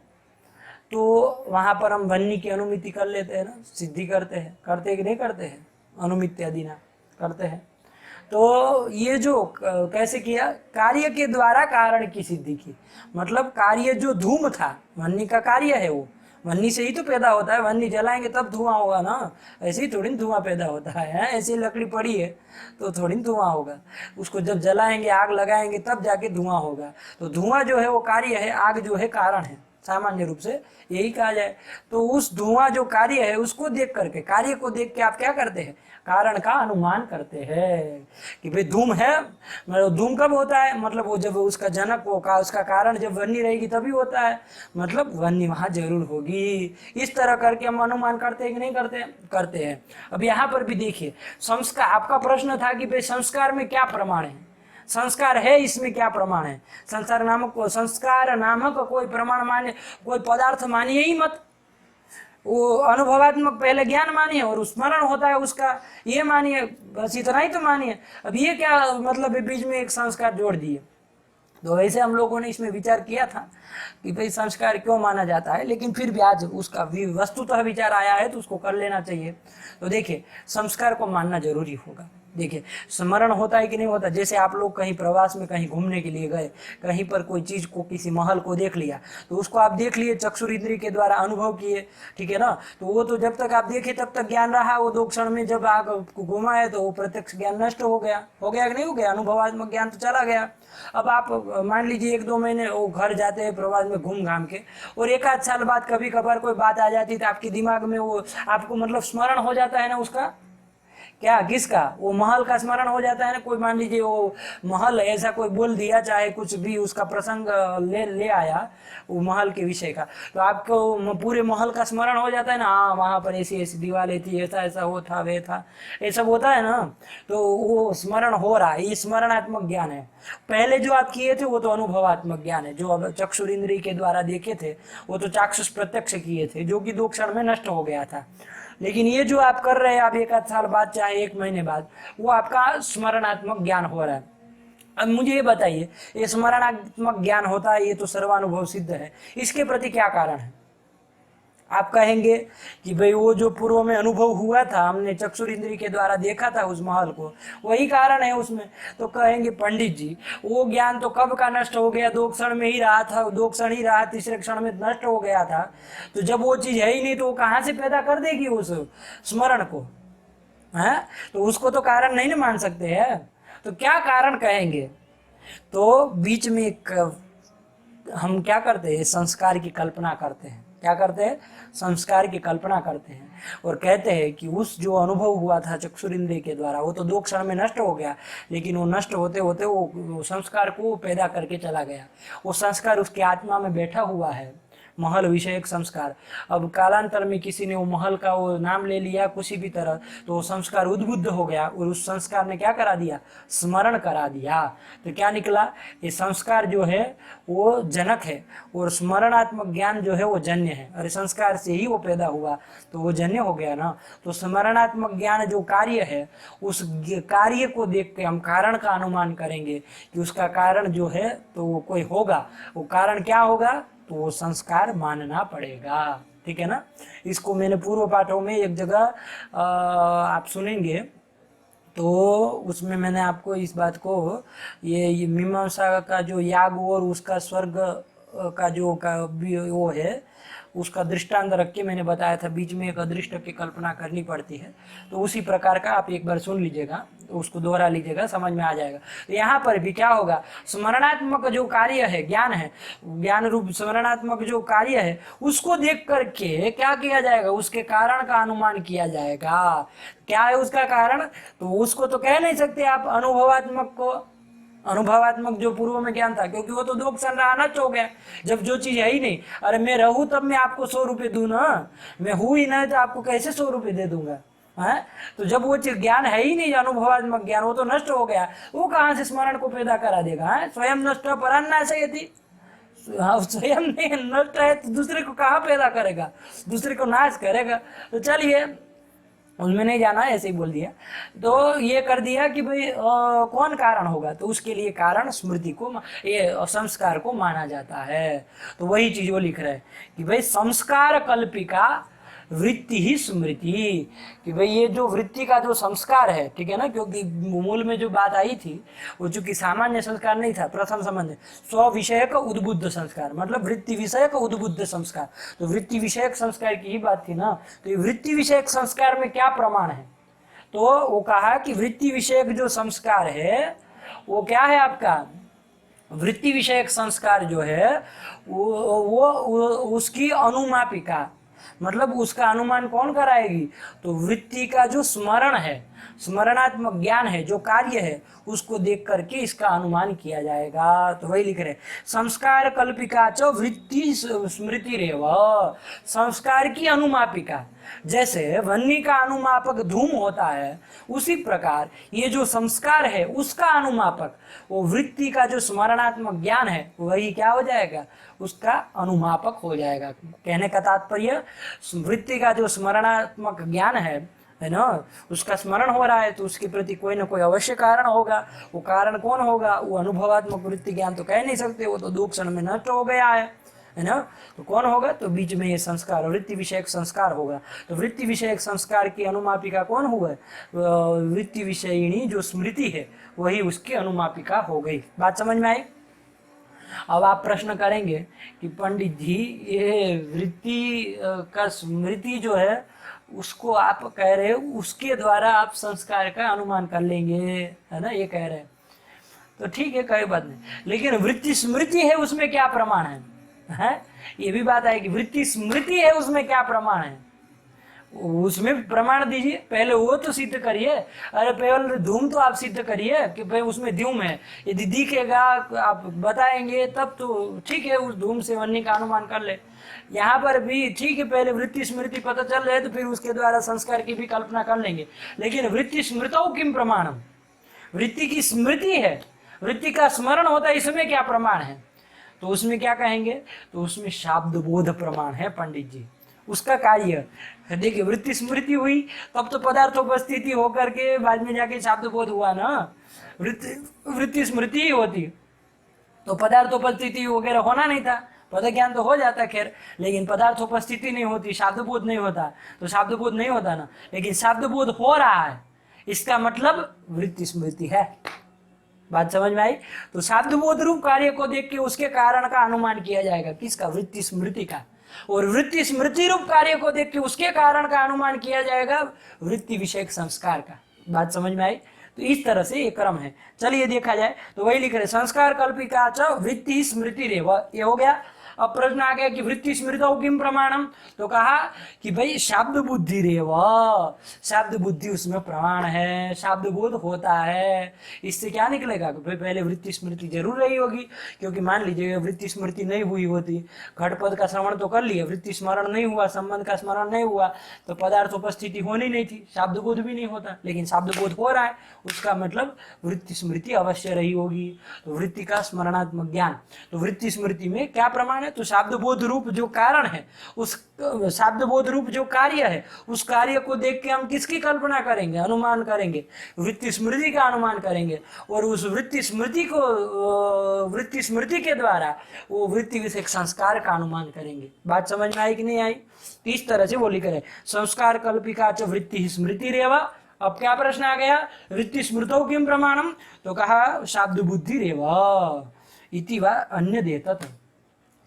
तो वहां पर हम वन्नी की अनुमिति कर लेते हैं ना, सिद्धि करते हैं कि नहीं करते हैं, अनुमित्य आदि ना करते हैं। तो ये जो कैसे किया, कार्य के द्वारा कारण की सिद्धि की, मतलब कार्य जो धूम था, वन्नी का कार्य है, वो वन्नी से ही तो पैदा होता है, वन्नी जलाएंगे तब धुआं होगा ना, ऐसे ही थोड़ी धुआं पैदा होता है, ऐसी लकड़ी पड़ी है तो थोड़ी धुआं होगा, उसको जब जलाएंगे आग लगाएंगे तब जाके धुआं होगा। तो धुआं जो है वो कार्य है, आग जो है कारण है, सामान्य रूप से यही कहा जाए। तो उस धुआं जो कार्य है उसको देख करके, कार्य को देख के आप क्या करते हैं, कारण का अनुमान करते हैं कि भाई धूम है, मतलब धूम कब होता है, मतलब वो जब उसका जनक होगा, उसका कारण जब वन्नी रहेगी तभी होता है, मतलब वन्नी वहां जरूर होगी। इस तरह करके हम अनुमान करते हैं कि नहीं करते? करते हैं। अब यहाँ पर भी देखिए संस्कार, आपका प्रश्न था कि भाई संस्कार में क्या प्रमाण है, संस्कार है इसमें क्या प्रमाण है? संस्कार नामक कोई प्रमाण माने, कोई पदार्थ मानिए ही मत, वो अनुभवात्मक पहले ज्ञान मानिए और स्मरण होता है उसका, ये मानिए, बस इतना ही तो मानिए। अब ये क्या मतलब बीच में एक संस्कार जोड़ दिए? तो वैसे हम लोगों ने इसमें विचार किया था कि भाई संस्कार क्यों माना जाता है, लेकिन फिर भी आज उसका वस्तुतः विचार आया है तो उसको कर लेना चाहिए। तो देखिए संस्कार को मानना जरूरी होगा। देखिए स्मरण होता है कि नहीं होता, जैसे आप लोग कहीं प्रवास में कहीं घूमने के लिए गए, कहीं पर कोई चीज को, किसी महल को देख लिया, तो उसको आप देख लिए, चक्षुर इंद्रिय के द्वारा अनुभव किए, ठीक है ना, तो वो तो जब तक आप देखे तब तक ज्ञान रहा, वो 2 क्षण में जब आग को घुमाए तो वो प्रत्यक्ष ज्ञान नष्ट हो गया कि नहीं हो गया, अनुभवात्मक ज्ञान तो चला गया। अब आप मान लीजिए 1-2 महीने वो घर जाते हैं प्रवास में घूम घाम के, और 1-8 साल बाद कभी कभार कोई बात आ जाती तो आपके दिमाग में वो आपको मतलब स्मरण हो जाता है ना उसका, क्या, किसका, वो महल का स्मरण हो जाता है ना। कोई मान लीजिए वो महल ऐसा कोई बोल दिया, चाहे कुछ भी उसका प्रसंग ले आया वो महल के विषय का, तो आपको पूरे महल का स्मरण हो जाता है ना, हाँ वहाँ पर ऐसी ऐसी दीवारें थी, ऐसा ऐसा वो था वे था, ये सब होता है ना, तो वो स्मरण हो रहा है, ये स्मरणात्मक ज्ञान है। पहले जो आप किए थे वो तो अनुभवात्मक ज्ञान है, जो अब चक्षुर इंद्रिय के द्वारा देखे थे वो तो चाक्षुष प्रत्यक्ष किए थे, जो कि 2 क्षण में नष्ट हो गया था। लेकिन ये जो आप कर रहे हैं, आप 1-8 साल बाद चाहे 1 महीने बाद, वो आपका स्मरणात्मक ज्ञान हो रहा है। अब मुझे ये बताइए, ये स्मरणात्मक ज्ञान होता है, ये तो सर्वानुभव सिद्ध है, इसके प्रति क्या कारण है? आप कहेंगे कि भाई वो जो पूर्व में अनुभव हुआ था, हमने चक्षुर इंद्रिय के द्वारा देखा था उस महल को, वही कारण है उसमें। तो कहेंगे पंडित जी वो ज्ञान तो कब का नष्ट हो गया, 2 क्षण में ही रहा था, 2 क्षण ही रहा, तीसरे क्षण में नष्ट हो गया था। तो जब वो चीज है ही नहीं तो वो कहाँ से पैदा कर देगी उस स्मरण को, है? तो उसको तो कारण नहीं ना मान सकते हैं, तो क्या कारण कहेंगे? तो बीच में एक हम क्या करते हैं, संस्कार की कल्पना करते हैं, क्या करते हैं, संस्कार की कल्पना करते हैं और कहते हैं कि उस जो अनुभव हुआ था चक्षुरिंद्रिय के द्वारा वो तो 2 क्षण में नष्ट हो गया, लेकिन वो नष्ट होते होते वो संस्कार को पैदा करके चला गया। वो संस्कार उसकी आत्मा में बैठा हुआ है, महल विषयक संस्कार। अब कालांतर में किसी ने वो महल का वो नाम ले लिया किसी भी तरह, तो वो संस्कार उद्बुद्ध हो गया और उस संस्कार ने क्या करा दिया, स्मरण करा दिया। तो क्या निकला, ये संस्कार जो है वो जनक है और स्मरणात्मक ज्ञान जो है वो जन्य है। अरे संस्कार से ही वो पैदा हुआ तो वो जन्य हो गया ना। तो स्मरणात्मक ज्ञान जो कार्य है, उस कार्य को देख के हम कारण का अनुमान करेंगे कि उसका कारण जो है तो वो कोई होगा। वो कारण क्या होगा, तो वो संस्कार मानना पड़ेगा। ठीक है ना। इसको मैंने पूर्व पाठों में एक जगह आप सुनेंगे तो उसमें मैंने आपको इस बात को ये मीमांसा का जो याग और उसका स्वर्ग का जो वो है उसका दृष्टांत रख के मैंने बताया था, बीच में एक अदृष्ट की कल्पना करनी पड़ती है। तो उसी प्रकार का आप एक बार सुन लीजिएगा, तो उसको दोहरा लीजिएगा, समझ में आ जाएगा। तो यहाँ पर भी क्या होगा, स्मरणात्मक जो कार्य है, ज्ञान है, ज्ञान रूप स्मरणात्मक जो कार्य है उसको देख करके क्या किया जाएगा, उसके कारण का अनुमान किया जाएगा। क्या है उसका कारण, तो उसको तो कह नहीं सकते आप अनुभवात्मक को, अनुभवात्मक जो पूर्व में ज्ञान था, क्योंकि वो तो 2 क्षण रहा, नष्ट हो गया। जब जो चीज है ही नहीं, अरे मैं रहूं तब मैं आपको 100 रुपये दूं ना, मैं हूं ही नहीं तो आपको कैसे 100 रुपये दे दूंगा है। तो जब वो चीज ज्ञान है ही नहीं, अनुभवात्मक ज्ञान, वो तो नष्ट हो गया, वो कहाँ से स्मरण को पैदा करा देगा है? स्वयं नष्ट परान्नाशयति, स्वयं नहीं नष्ट है तो दूसरे को कहाँ पैदा करेगा, दूसरे को नाश करेगा। तो चलिए उसमें नहीं जाना, ऐसे ही बोल दिया। तो ये कर दिया कि भाई कौन कारण होगा, तो उसके लिए कारण स्मृति को, ये संस्कार को माना जाता है। तो वही चीज वो लिख रहे हैं कि भाई संस्कार कल्पिका वृत्ति ही स्मृति, कि भाई ये जो वृत्ति का जो संस्कार है, ठीक है ना, क्योंकि मूल में जो बात आई थी वो चूंकि सामान्य संस्कार नहीं था, प्रथम संबंध स्व विषय का उद्बुद्ध संस्कार, मतलब वृत्ति विषय का उद्बुद्ध संस्कार। तो वृत्ति विषयक संस्कार की ही बात थी ना। तो ये वृत्ति विषयक संस्कार में क्या प्रमाण है, तो वो कहा कि वृत्ति विषयक जो संस्कार है वो क्या है आपका, वृत्ति विषयक संस्कार जो है वो उसकी अनुमापिका, मतलब उसका अनुमान कौन कराएगी, तो वृत्ति का जो स्मरण है, स्मरणात्मक ज्ञान है, जो कार्य है, उसको देख करके इसका अनुमान किया जाएगा। तो वही लिख रहे संस्कार कल्पिका च वृत्ति स्मृति रेव, संस्कार की अनुमापिका, जैसे वन्नी का अनुमापक धूम होता है, उसी प्रकार ये जो संस्कार है उसका अनुमापक, वो वृत्ति का जो स्मरणात्मक ज्ञान है वही क्या हो जाएगा, उसका अनुमापक हो जाएगा। कहने का तात्पर्य वृत्ति का जो स्मरणात्मक ज्ञान है ना, उसका स्मरण हो रहा है तो उसके प्रति कोई ना कोई अवश्य कारण होगा। वो कारण कौन होगा, वो अनुभवात्मक वृत्ति ज्ञान तो कह नहीं सकते, वो तो 2 क्षण में नष्ट हो गया है ना। तो कौन होगा, तो बीच में ये संस्कार वृत्ति विषयक संस्कार होगा। तो वृत्ति विषयक संस्कार की अनुमापिका कौन हुआ, वृत्ति विषयिणी जो स्मृति है वही उसकी अनुमापिका हो गई। बात समझ में आई। अब आप प्रश्न करेंगे कि पंडित जी ये वृत्ति का स्मृति जो है उसको आप कह रहे हो उसके द्वारा आप संस्कार का अनुमान कर लेंगे, है ना, ये कह रहे हैं। तो ठीक है, कोई बात नहीं, लेकिन वृत्ति स्मृति है उसमें क्या प्रमाण है? ये भी बात है कि वृत्ति स्मृति है उसमें क्या प्रमाण है, उसमें प्रमाण दीजिए। पहले वो तो सिद्ध करिए। अरे पहले धूम तो आप सिद्ध करिए कि भाई उसमें धूम है, यदि दिखेगा आप बताएंगे तब तो ठीक है, उस धूम से वन्य का अनुमान कर ले। यहाँ पर भी ठीक है, पहले वृत्ति स्मृति पता चल रहे तो फिर उसके द्वारा संस्कार की भी कल्पना कर लेंगे। लेकिन वृत्ति स्मृतौ किम प्रमाणम, वृत्ति की स्मृति है, वृत्ति का स्मरण होता है, इसमें क्या प्रमाण है, तो उसमें क्या कहेंगे, तो उसमें शाब्द बोध प्रमाण है पंडित जी, उसका कार्य। देखिए वृत्ति स्मृति हुई तब तो पदार्थोपस्थिति होकर के बाद में जाके शाब्द बोध हुआ ना। वृत्ति स्मृति ही होती तो पदार्थोपस्थिति वगैरह होना नहीं था, पद ज्ञान तो हो जाता खैर, लेकिन पदार्थोपस्थिति नहीं होती, शाब्द बोध नहीं होता, तो शाब्द बोध नहीं होता ना। लेकिन शाब्द बोध हो रहा है, इसका मतलब वृत्ति स्मृति है। बात समझ में आई। तो शाब्द बोध रूप कार्य को देख के उसके कारण का अनुमान किया जाएगा, किसका, वृत्ति स्मृति का। और वृत्ति स्मृति रूप कार्य को देख के उसके कारण का अनुमान किया जाएगा वृत्ति विषयक संस्कार का। बात समझ में आई। तो इस तरह से ये क्रम है। चलिए देखा जाए तो वही लिख रहे संस्कार कल्पिका च वृत्ति स्मृति रेव, ये हो गया। अब प्रश्न आ गया कि वृत्ति स्मृतौ किम प्रमाणम, तो कहा कि भाई शब्द बुद्धि रेव, शब्द बुद्धि उसमें प्रमाण है, शब्द बोध होता है। इससे क्या निकलेगा कि भाई पहले वृत्ति स्मृति जरूर रही होगी, क्योंकि मान लीजिए वृत्ति स्मृति नहीं हुई होती, घटपद का श्रवण तो कर लिया, वृत्ति स्मरण नहीं हुआ, संबंध का स्मरण नहीं हुआ, तो पदार्थ उपस्थिति होनी नहीं थी, शब्द बोध भी नहीं होता। लेकिन शब्द बोध हो रहा है, उसका मतलब वृत्ति स्मृति अवश्य रही होगी। तो वृत्ति का स्मरणात्मक ज्ञान, तो वृत्ति स्मृति में क्या प्रमाण है, तो शब्द बोध रूप जो कारण है, उस शब्द बोध रूप जो कार्य है, उस कार्य को देख के हम किसकी कल्पना करेंगे, अनुमान करेंगे, वृत्ति स्मृति का अनुमान करेंगे। और उस वृत्ति स्मृति को वृत्ति स्मृति के द्वारा वो वृत्ति विषयक संस्कार का अनुमान करेंगे। बात समझ में आई कि नहीं आई? तो इस तरह से वो लिख रहे संस्कार कल्पिका च वृत्ति स्मृति रेवा। अब क्या प्रश्न आ गया, वृत्ति स्मृतौ किम प्रमाणम, तो कहा शब्द बुद्धि रेवा इति वा अन्य देतत।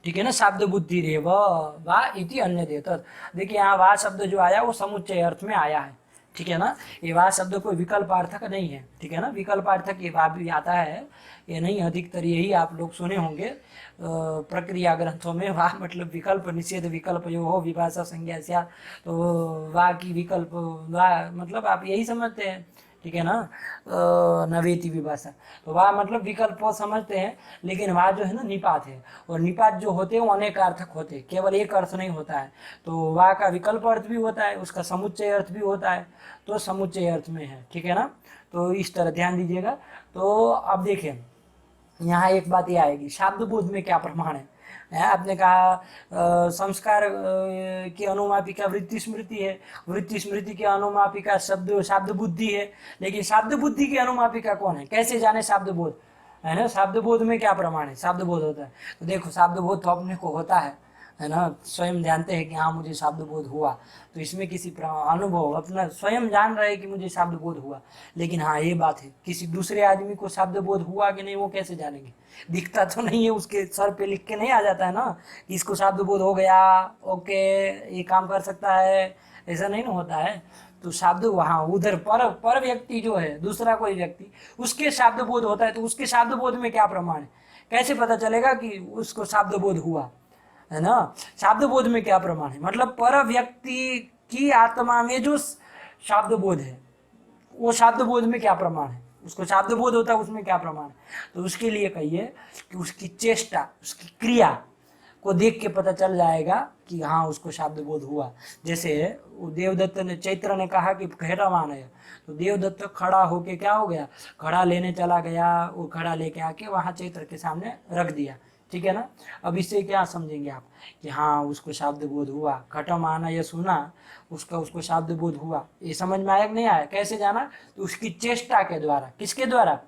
ठीक है ना, शब्द बुद्धि रेव वा इति अन्य देतत। देखिए यहाँ वा शब्द जो आया वो समुच्चय अर्थ में आया है। ठीक है ना, ये वा शब्द कोई विकल्पार्थक नहीं है। ठीक है ना, विकल्पार्थक ये वा भी आता है, ये नहीं, अधिकतर यही आप लोग सुने होंगे प्रक्रिया ग्रंथों में, वाह मतलब विकल्प, निषेध विकल्प जो हो, विभाषा संज्ञा स्या, तो वाह की विकल्प, वाह मतलब आप यही समझते हैं। ठीक है ना, नवेति विभाषा, तो वाह मतलब विकल्प समझते हैं, लेकिन वाह जो है ना निपात है, और निपात जो होते हैं वो अनेक अर्थक होते हैं, केवल एक अर्थ नहीं होता है। तो वाह का विकल्प अर्थ भी होता है, उसका समुच्चय अर्थ भी होता है, तो समुच्चय अर्थ में है। ठीक है ना, तो इस तरह ध्यान दीजिएगा। तो अब देखिए यहाँ एक बात ये आएगी, शब्द बोध में क्या प्रमाण है। आपने कहा संस्कार की अनुमापिका वृत्ति स्मृति है, वृत्ति स्मृति की अनुमापिका शब्द बुद्धि है, लेकिन शब्द बुद्धि की अनुमापिका कौन है, कैसे जाने शब्द बोध, है ना। शब्द बोध में क्या प्रमाण है, शब्द बोध होता है, तो देखो शब्द बोध तो अपने को होता है ना, स्वयं जानते हैं कि हाँ मुझे शब्द बोध हुआ, तो इसमें किसी अनुभव अपना स्वयं जान रहे हैं कि मुझे शब्द बोध हुआ। लेकिन हाँ ये बात है, किसी दूसरे आदमी को शब्द बोध हुआ कि नहीं वो कैसे जानेंगे, दिखता तो नहीं है, उसके सर पे लिख के नहीं आ जाता है ना कि इसको शब्द बोध हो गया, ओके ये काम कर सकता है, ऐसा नहीं ना होता है। तो शब्द वहाँ उधर पर व्यक्ति जो है, दूसरा कोई व्यक्ति, उसके शब्द बोध होता है, तो उसके शब्द बोध में क्या प्रमाण है, कैसे पता चलेगा कि उसको शब्द बोध हुआ, है ना। शब्द बोध में क्या प्रमाण है, मतलब पर व्यक्ति की आत्मा में जो शब्द बोध है, वो शब्द बोध में क्या प्रमाण है, उसको शब्द बोध होता है उसमें क्या प्रमाण है। तो उसके लिए कहिए कि उसकी चेष्टा, उसकी क्रिया को देख के पता चल जाएगा कि हाँ उसको शब्द बोध हुआ। जैसे देवदत्त ने, चैत्र ने कहा कि घटामान है, तो देवदत्त खड़ा होके क्या हो गया, घड़ा लेने चला गया, वो घड़ा लेके आके वहाँ चैत्र के सामने रख दिया। ठीक है ना, अब इससे क्या समझेंगे आप कि हाँ उसको शब्द बोध हुआ, घटमान ये सुना, उसको शब्द बोध हुआ, ये समझ में आया कि नहीं आया, कैसे जाना, तो उसकी चेष्टा के द्वारा, किसके द्वारा,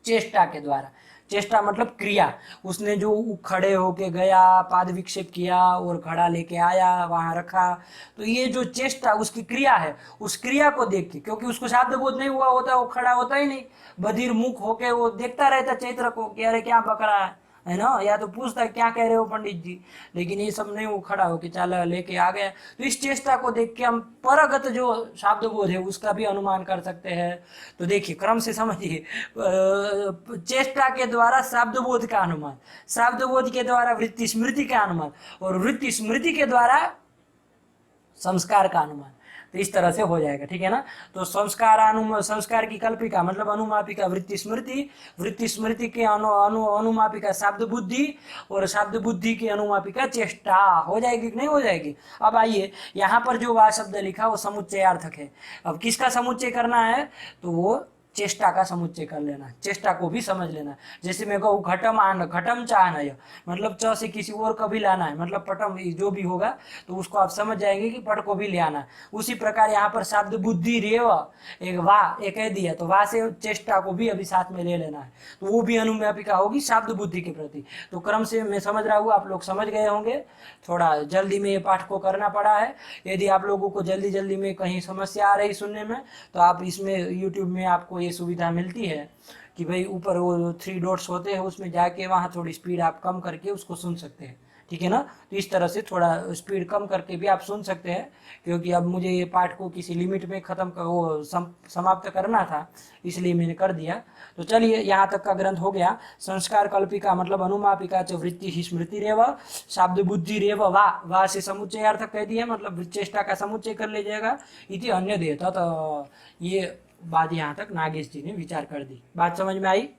चेष्टा के द्वारा। चेष्टा मतलब क्रिया, उसने जो खड़े होके गया, पाद विक्षेप किया और घड़ा लेके आया, वहां रखा, तो ये जो चेष्टा उसकी क्रिया है, उस क्रिया को देख के, क्योंकि उसको शब्द बोध नहीं हुआ होता, वो खड़ा होता ही नहीं, बधिर मुख होके वो देखता रहता चैत्र को कि अरे क्या बक रहा है ना, या तो पूछता है क्या कह रहे हो पंडित जी, लेकिन ये सब नहीं, वो खड़ा होके चला लेके आ गया। तो इस चेष्टा को देख के हम परगत जो शब्द बोध है उसका भी अनुमान कर सकते हैं। तो देखिए क्रम से समझिए, चेष्टा के द्वारा शब्द बोध का अनुमान, शब्द बोध के द्वारा वृत्ति स्मृति का अनुमान, और वृत्ति स्मृति के द्वारा संस्कार का अनुमान। तो इस तरह से हो जाएगा। ठीक है ना, तो संस्कार की कल्पिका मतलब अनुमापिका वृत्ति स्मृति, वृत्ति स्मृति के अनुमापिका शब्द बुद्धि, और शब्द बुद्धि की अनुमापिका चेष्टा। हो जाएगी कि नहीं हो जाएगी। अब आइए यहाँ पर जो वाह शब्द लिखा वो समुच्चयार्थक है। अब किसका समुच्चय करना है, तो वो चेष्टा का समुच्चय कर लेना, चेष्टा को भी समझ लेना। जैसे मैं कहूँ घटम आन, घटम चाहनय, मतलब च से किसी और को भी लाना है, मतलब पटम जो भी होगा तो उसको आप समझ जाएंगे कि पट को भी ले आना। उसी प्रकार यहाँ पर शब्द बुद्धि रेव, एक वाह एक कह दिया, तो वाह से चेष्टा को भी अभी साथ में ले लेना है, तो वो भी अनुव्यापिका होगी शब्द बुद्धि के प्रति। तो क्रम से मैं समझ रहा हूँ, आप लोग समझ गए होंगे। थोड़ा जल्दी में ये पाठ को करना पड़ा है। यदि आप लोगों को जल्दी जल्दी में कहीं समस्या आ रही सुनने में, तो आप इसमें यूट्यूब में आपको ये सुविधा मिलती है कि भाई ऊपर वो 3 डॉट्स होते हैं, उसमें जाके वहाँ थोड़ी स्पीड आप कम करके उसको सुन सकते हैं। ठीक है ना। तो इस तरह से थोड़ा स्पीड कम करके भी आप सुन सकते हैं, क्योंकि अब मुझे ये पाठ को किसी लिमिट में समाप्त करना था, इसलिए मैंने कर दिया। तो चलिए, यहाँ तक का ग्रंथ हो गया। संस्कार कल्पिका मतलब अनुमापिका च वृत्ति ही स्मृति रेव, शाब्द बुद्धि रेव वा से समुच्चय अर्थ कह दिया, मतलब चेष्टा का समुच्चय कर लीजिएगा। इति अन्य देता, तो ये बात यहाँ तक नागेश जी ने विचार कर दी। बात समझ में आई।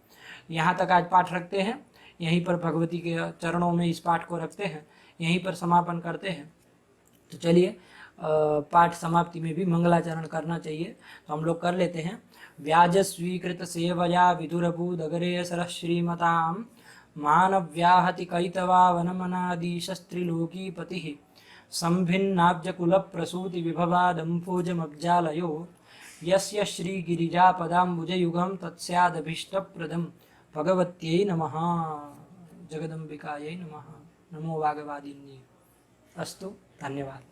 यहाँ तक आज पाठ रखते हैं, यहीं पर भगवती के चरणों में इस पाठ को रखते हैं, यहीं पर समापन करते हैं। तो चलिए, पाठ समाप्ति में भी मंगलाचरण करना चाहिए, तो हम लोग कर लेते हैं। व्याज स्वीकृत सेवया विदुरभूदगरे सरः श्रीमतां मानव्याहति कैतवा वनमनादिशस्त्रिलोकीपतिः संभिन्नाब्जकुलप्रसूति विभवादम्फोजमब्जालयो यस्य श्रीगिरिजापदाम्बुजयुगं तत्स्यादभीष्टप्रदं भगवत्यै नमः। जगदम्बिकायै नमः। नमो वागवादिन्ये। अस्तु, धन्यवाद।